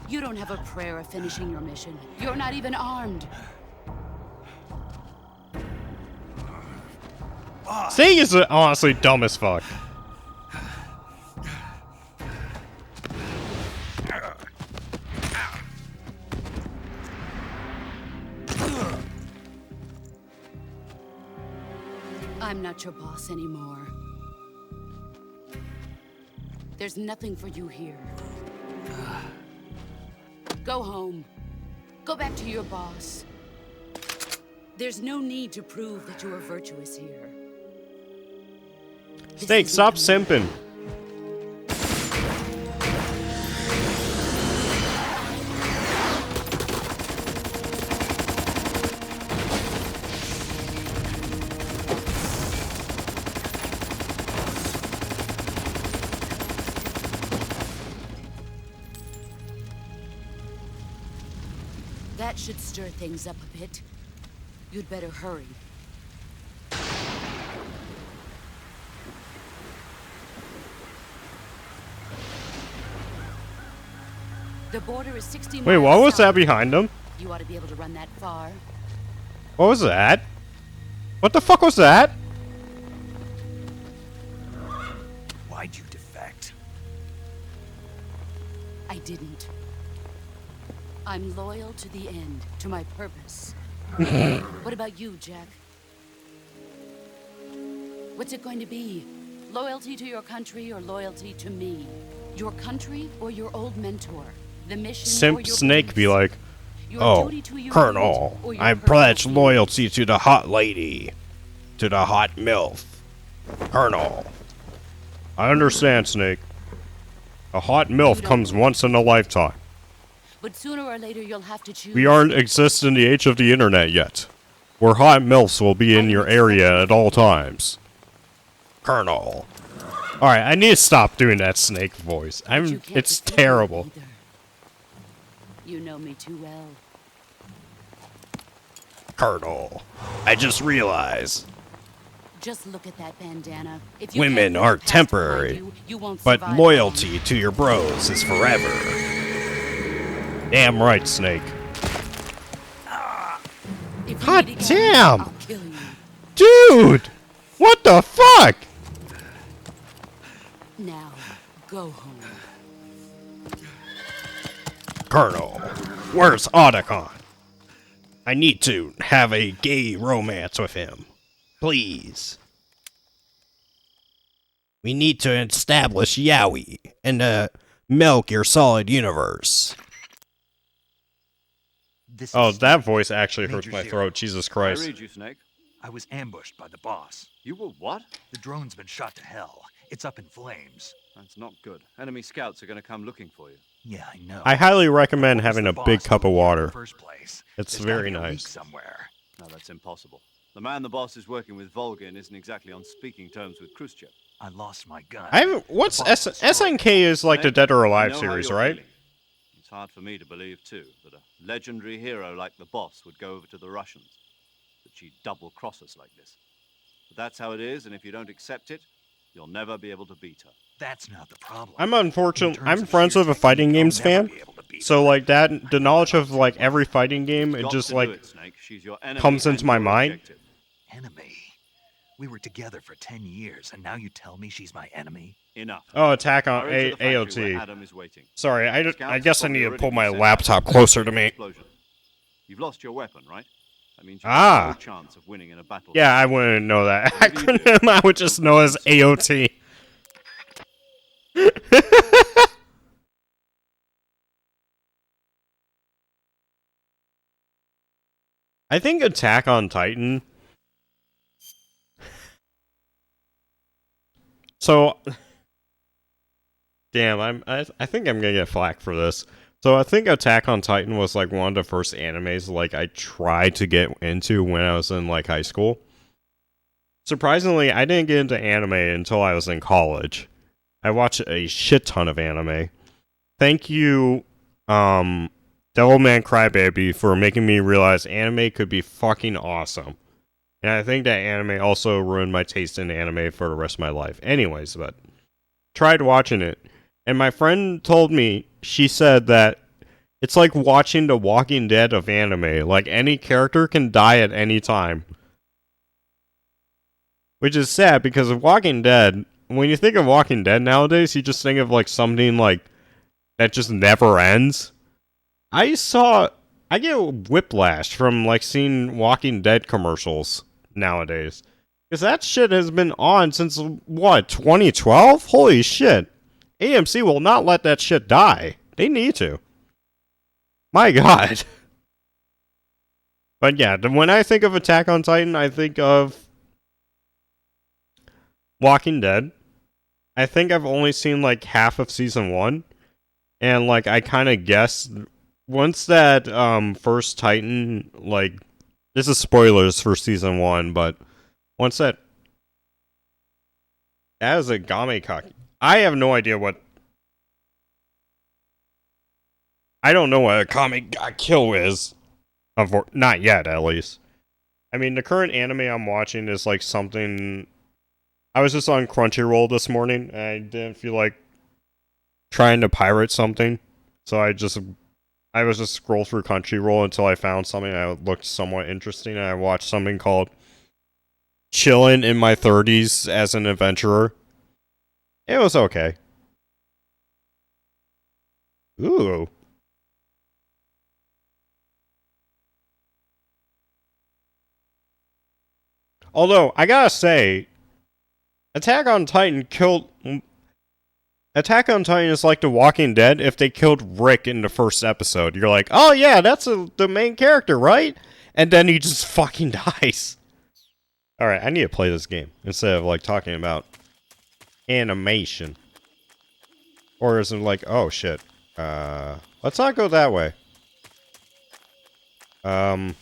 S6: You don't have a prayer of finishing your mission. You're not even armed.
S1: Saying is honestly dumb as fuck.
S6: I'm not your boss anymore. There's nothing for you here. Go home. Go back to your boss. There's no need to prove that you are virtuous here.
S1: Snake, stop simping.
S6: That should stir things up a bit. You'd better hurry. The border is 60 miles
S1: Wait, what was
S6: south.
S1: that behind him?
S6: You ought to be able to run that far.
S1: What was that? What the fuck was that?
S3: Why'd you defeat
S6: didn't. I'm loyal to the end, to my purpose. What about you, Jack? What's it going to be? Loyalty to your country or loyalty to me? Your country or your old mentor? The mission or
S1: Simp
S6: your
S1: Snake be
S6: beliefs?
S1: like,
S6: Your
S1: oh,
S6: duty to your
S1: Colonel,
S6: unit or your
S1: I
S6: personal
S1: pledge
S6: feelings?"
S1: loyalty to the hot lady. To the hot MILF. Colonel. I understand, Snake. A hot MILF comes once in a lifetime.
S6: But sooner or later you'll have to choose.
S1: We aren't exist in the age of the internet yet, where hot MILFs will be in your area at all times. Colonel. Alright, I need to stop doing that Snake voice. It's terrible.
S6: You know me too well.
S1: Colonel. I just realized.
S6: Just look at that bandana. If you
S1: Women
S6: can't
S1: are
S6: put the past
S1: temporary,
S6: behind you, you won't
S1: but
S6: survive
S1: loyalty to your bros is forever. Damn right, Snake.
S6: long. If you
S1: God
S6: meet again,
S1: damn!
S6: I'll kill you.
S1: Dude! What the fuck?
S6: Now, go home.
S1: Colonel, where's Otacon? I need to have a gay romance with him. Please. We need to establish Yowie and milk your solid universe.
S3: This
S1: Oh,
S3: is
S1: that voice actually hurts
S3: Major
S1: my
S3: Zero.
S1: throat. Jesus
S2: I
S1: Christ.
S2: read you, Snake.
S3: I was ambushed by the boss.
S2: You were what?
S3: The drone's been shot to hell. It's up in flames.
S2: That's not good. Enemy scouts are going to come looking for you.
S3: Yeah, I know.
S1: I highly recommend
S3: What was
S1: having
S3: the
S1: a
S3: boss
S1: big cup of
S3: doing here in
S1: water.
S3: the first place?
S1: It's
S3: There's gotta
S1: very
S3: be a leak
S1: nice.
S3: somewhere.
S2: No, that's impossible. The man the boss is working with, Volgin, isn't exactly on speaking terms with Khrushchev.
S3: I lost my gun.
S1: I haven't. What's
S3: The boss destroyed
S1: SNK is like the
S2: Snake,
S1: Dead or
S2: I
S1: Alive
S2: know how
S1: series,
S2: you're
S1: right?
S2: feeling. It's hard for me to believe, too, that a legendary hero like the boss would go over to the Russians. That she'd double-cross us like this. But that's how it is, and if you don't accept it, you'll never be able to beat her.
S3: That's not the problem.
S1: I'm
S3: In
S1: unfortunate.
S3: terms
S1: I'm
S3: of
S1: friends
S3: sheer
S1: with a fighting
S3: technique, I'll
S1: games
S3: never
S1: fan,
S3: be able to beat
S1: so
S3: her.
S1: like that, the knowledge of like every fighting game, it
S2: Got
S1: just
S2: to
S1: like
S2: do it, Snake. She's your enemy
S1: comes
S2: and
S1: into my
S2: your
S1: mind.
S2: objective.
S3: Enemy. We were together for 10 years, and now you tell me she's my enemy?
S2: Enough.
S1: Oh, attack on
S2: Hurry to the factory where
S1: AOT.
S2: Adam is waiting.
S1: Sorry, I
S2: Scouts
S1: guess I
S2: probably
S1: need to
S2: already
S1: pull
S2: been
S1: my
S2: sent out
S1: laptop
S2: to
S1: closer to
S2: the
S1: me.
S2: explosion. You've lost your weapon, right? That means you
S1: Ah.
S2: have no chance of winning in a battle.
S1: Yeah, I wouldn't know that
S2: Whatever you do,
S1: acronym. I would just know as AOT. I think Attack on Titan. So, damn, I think I'm gonna get flack for this. So I think Attack on Titan was like one of the first animes like I tried to get into when I was in like high school. Surprisingly, I didn't get into anime until I was in college. I watched a shit ton of anime. Thank you, Devilman Crybaby, for making me realize anime could be fucking awesome. And I think that anime also ruined my taste in anime for the rest of my life. Anyways, but tried watching it. And my friend told me, she said that it's like watching The Walking Dead of anime. Like any character can die at any time. Which is sad because of Walking Dead, when you think of Walking Dead nowadays, you just think of like something like that just never ends. I get whiplash from like seeing Walking Dead commercials nowadays. Because that shit has been on since what, 2012? Holy shit. AMC will not let that shit die. They need to. My god. But yeah, when I think of Attack on Titan, I think of Walking Dead. I think I've only seen like half of season 1. And like I kind of guessed once that first Titan, like, this is spoilers for season 1, but once that is a Gamekaki. I have no idea what. I don't know what a Kame ga Kill is. Not yet, at least. I mean, the current anime I'm watching is like something. I was just on Crunchyroll this morning, and I didn't feel like trying to pirate something, so I was just scroll through Crunchyroll until I found something that looked somewhat interesting, and I watched something called Chillin' in My 30s as an Adventurer. It was okay. Ooh. Although, I gotta say, Attack on Titan is like The Walking Dead if they killed Rick in the first episode. You're like, oh yeah, that's the main character, right? And then he just fucking dies. Alright, I need to play this game instead of like talking about animation. Or is it like, oh shit. Let's not go that way. I'm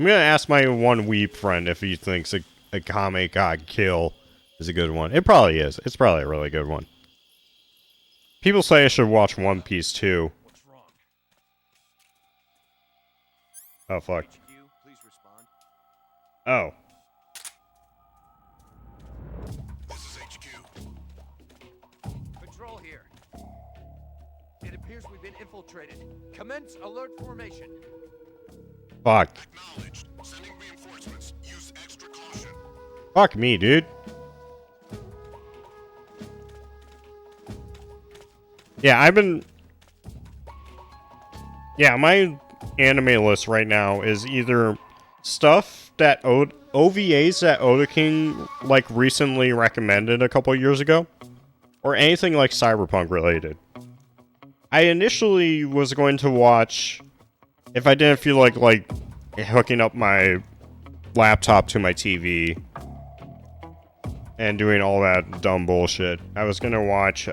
S1: gonna ask my one weep friend if he thinks a Kame God Kill is a good one. It probably is. It's probably a really good one. People say I should watch One Piece too. Oh fuck. Oh.
S4: This is HQ.
S9: Patrol here. It appears we've been infiltrated. Commence alert formation.
S1: Fuck.
S4: Acknowledged. Sending reinforcements. Use extra caution.
S1: Fuck me, dude. Yeah, my anime list right now is either stuff that OVAs that Oda King like recently recommended a couple years ago, or anything like Cyberpunk related. I initially was going to watch, if I didn't feel like hooking up my laptop to my TV and doing all that dumb bullshit, I was gonna watch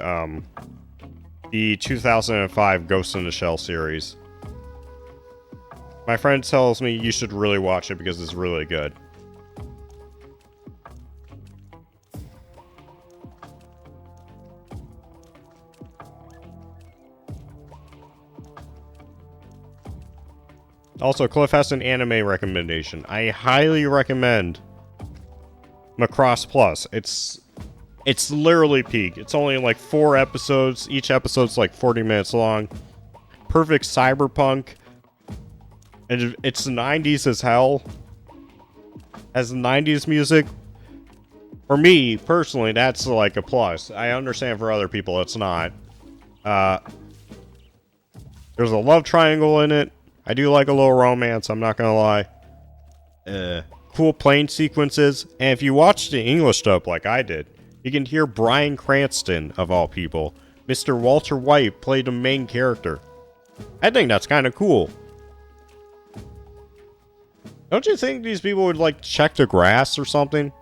S1: the 2005 Ghost in the Shell series. My friend tells me you should really watch it because it's really good. Also, Cliff has an anime recommendation. I highly recommend Macross Plus. It's literally peak. It's only like 4 episodes. Each episode's like 40 minutes long. Perfect cyberpunk. And it's 90s as hell. Has 90s music. For me, personally, that's like a plus. I understand for other people it's not. There's a love triangle in it. I do like a little romance, I'm not gonna lie. Cool plane sequences. And if you watch the English dub like I did, you can hear Bryan Cranston, of all people. Mr. Walter White played the main character. I think that's kind of cool. Don't you think these people would, like, check the grass or something?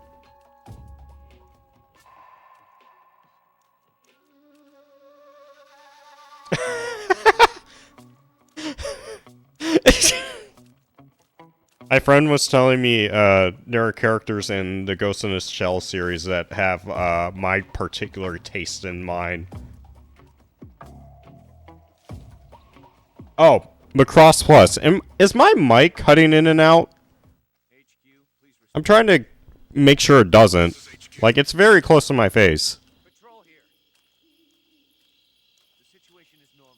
S1: My friend was telling me there are characters in the Ghost in the Shell series that have my particular taste in mind. Oh, Macross Plus. Is my mic cutting in and out? I'm trying to make sure it doesn't. Like, it's very close to my face.
S9: Patrol here. The situation is normal.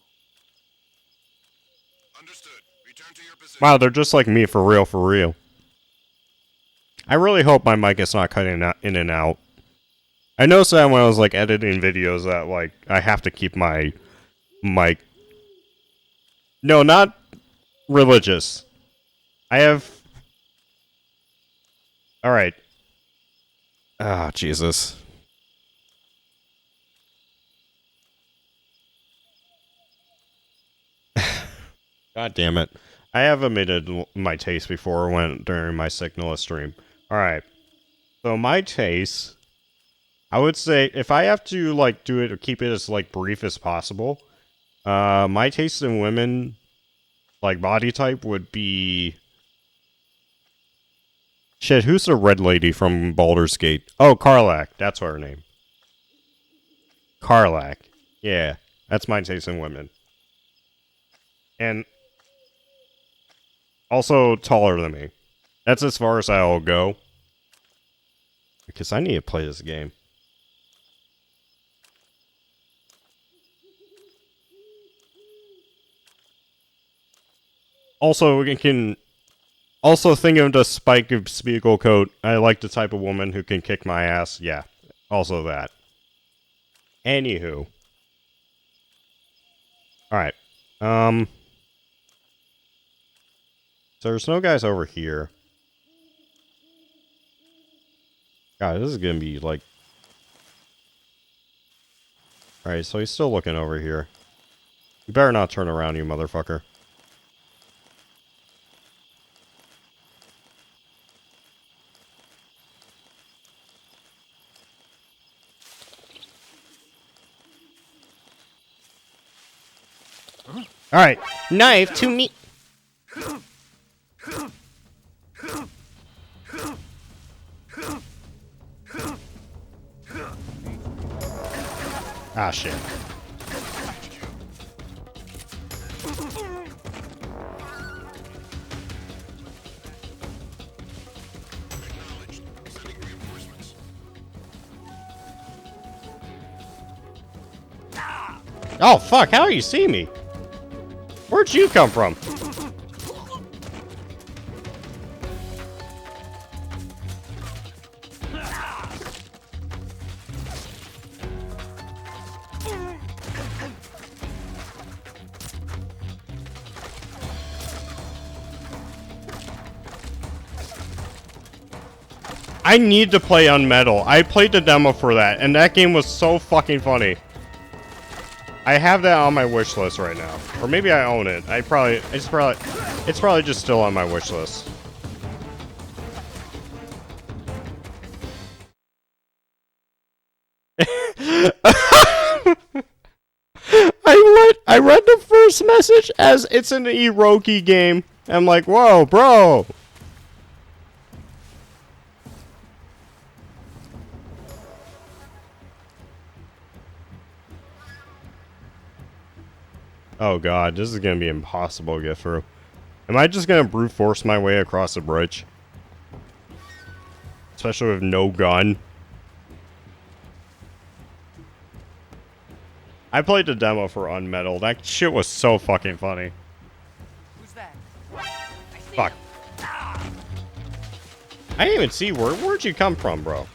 S4: Understood. Return to your position.
S1: Wow, they're just like me, for real, for real. I really hope my mic is not cutting in and out. I noticed that when I was, like, editing videos that, like, I have to keep my mic... No, not religious. I have... Alright. Ah, Jesus. God damn it. I have omitted my taste before during my Signalist stream. Alright. So my taste, I would say, if I have to, like, do it or keep it as, like, brief as possible, my taste in women, like, body type would be... Shit, who's the red lady from Baldur's Gate? Oh, Karlach. That's her name. Karlach. Yeah, that's my taste in women. And also taller than me. That's as far as I'll go. Because I need to play this game. Also, it can Also, think of the Spike of Spiegel coat. I like the type of woman who can kick my ass. Yeah, also that. Anywho. Alright. So there's no guys over here. God, this is gonna be like... Alright, so he's still looking over here. You better not turn around, you motherfucker. Alright, knife to me. Ah, shit. Oh, fuck, how do you see me? Where'd you come from? I need to play Unmetal. I played the demo for that, and that game was so fucking funny. I have that on my wish list right now. Or maybe I own it. It's probably just still on my wish list. I read the first message as it's an Eroki game. I'm like, whoa, bro. Oh god, this is gonna be impossible to get through. Am I just gonna brute force my way across the bridge? Especially with no gun. I played the demo for Unmetal. That shit was so fucking funny.
S9: Who's that?
S1: Fuck. I didn't even see where'd you come from, bro?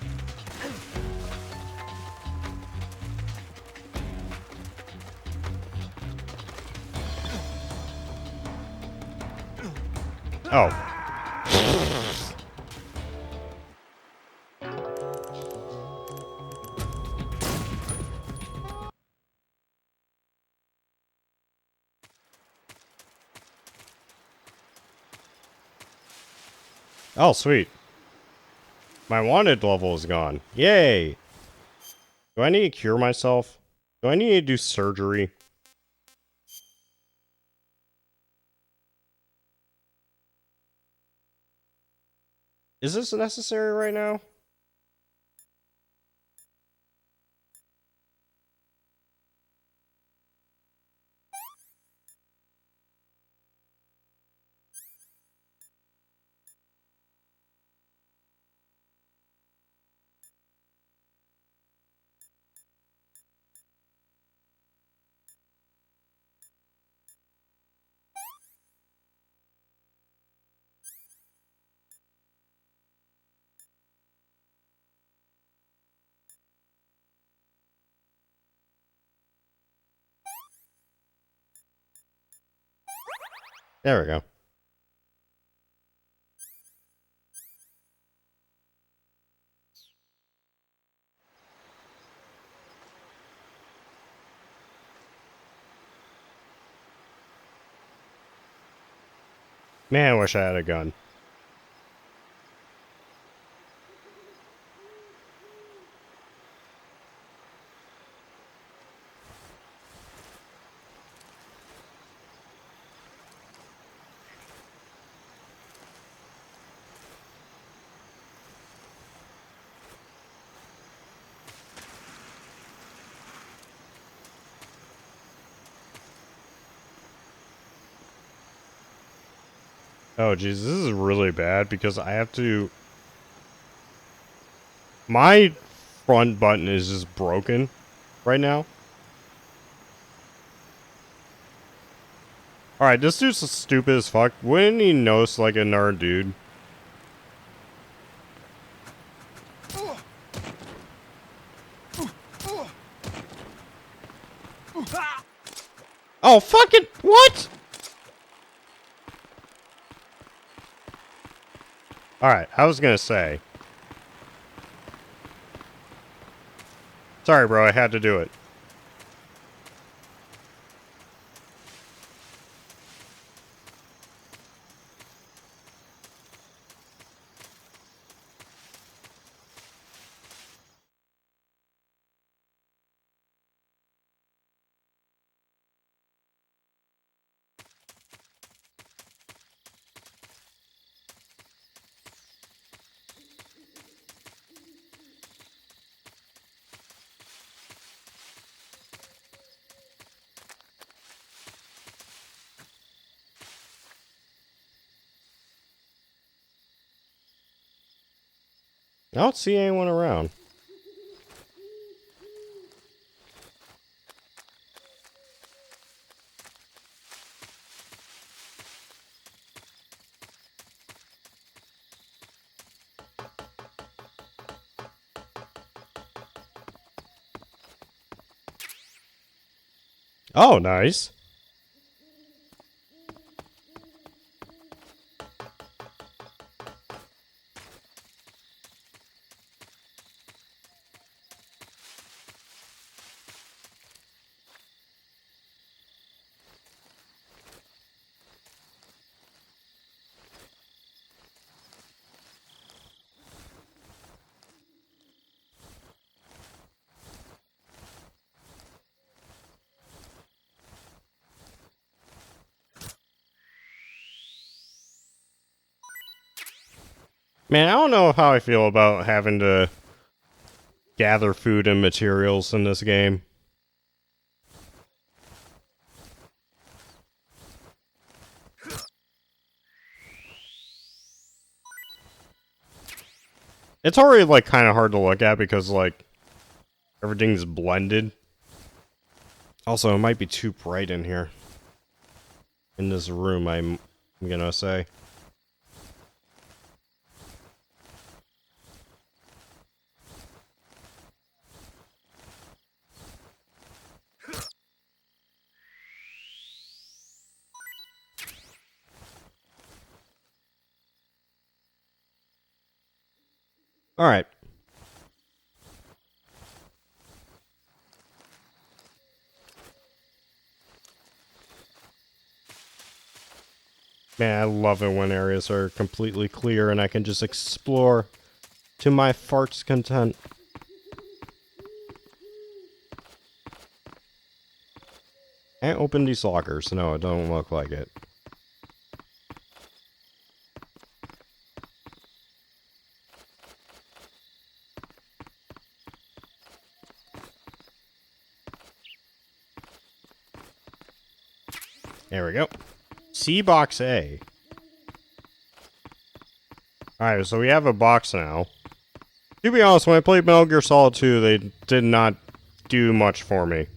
S1: Oh. Oh, sweet. My wanted level is gone. Yay! Do I need to cure myself? Do I need to do surgery? Is this necessary right now? There we go. Man, I wish I had a gun. Oh jeez, this is really bad because I have to... My front button is just broken right now. Alright, this dude's stupid as fuck. Wouldn't he know it's like another dude? Oh, fucking what? Alright, I was gonna say. Sorry, bro, I had to do it. I don't see anyone around. Oh, nice. Man, I don't know how I feel about having to gather food and materials in this game. It's already, like, kind of hard to look at because, like, everything's blended. Also, it might be too bright in here. In this room, I'm gonna say. Alright. Man, I love it when areas are completely clear and I can just explore to my fart's content. Can't open these lockers. No, it don't look like it. There we go. C box A. Alright, so we have a box now. To be honest, when I played Metal Gear Solid 2, they did not do much for me.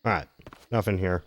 S1: Alright, nothing here.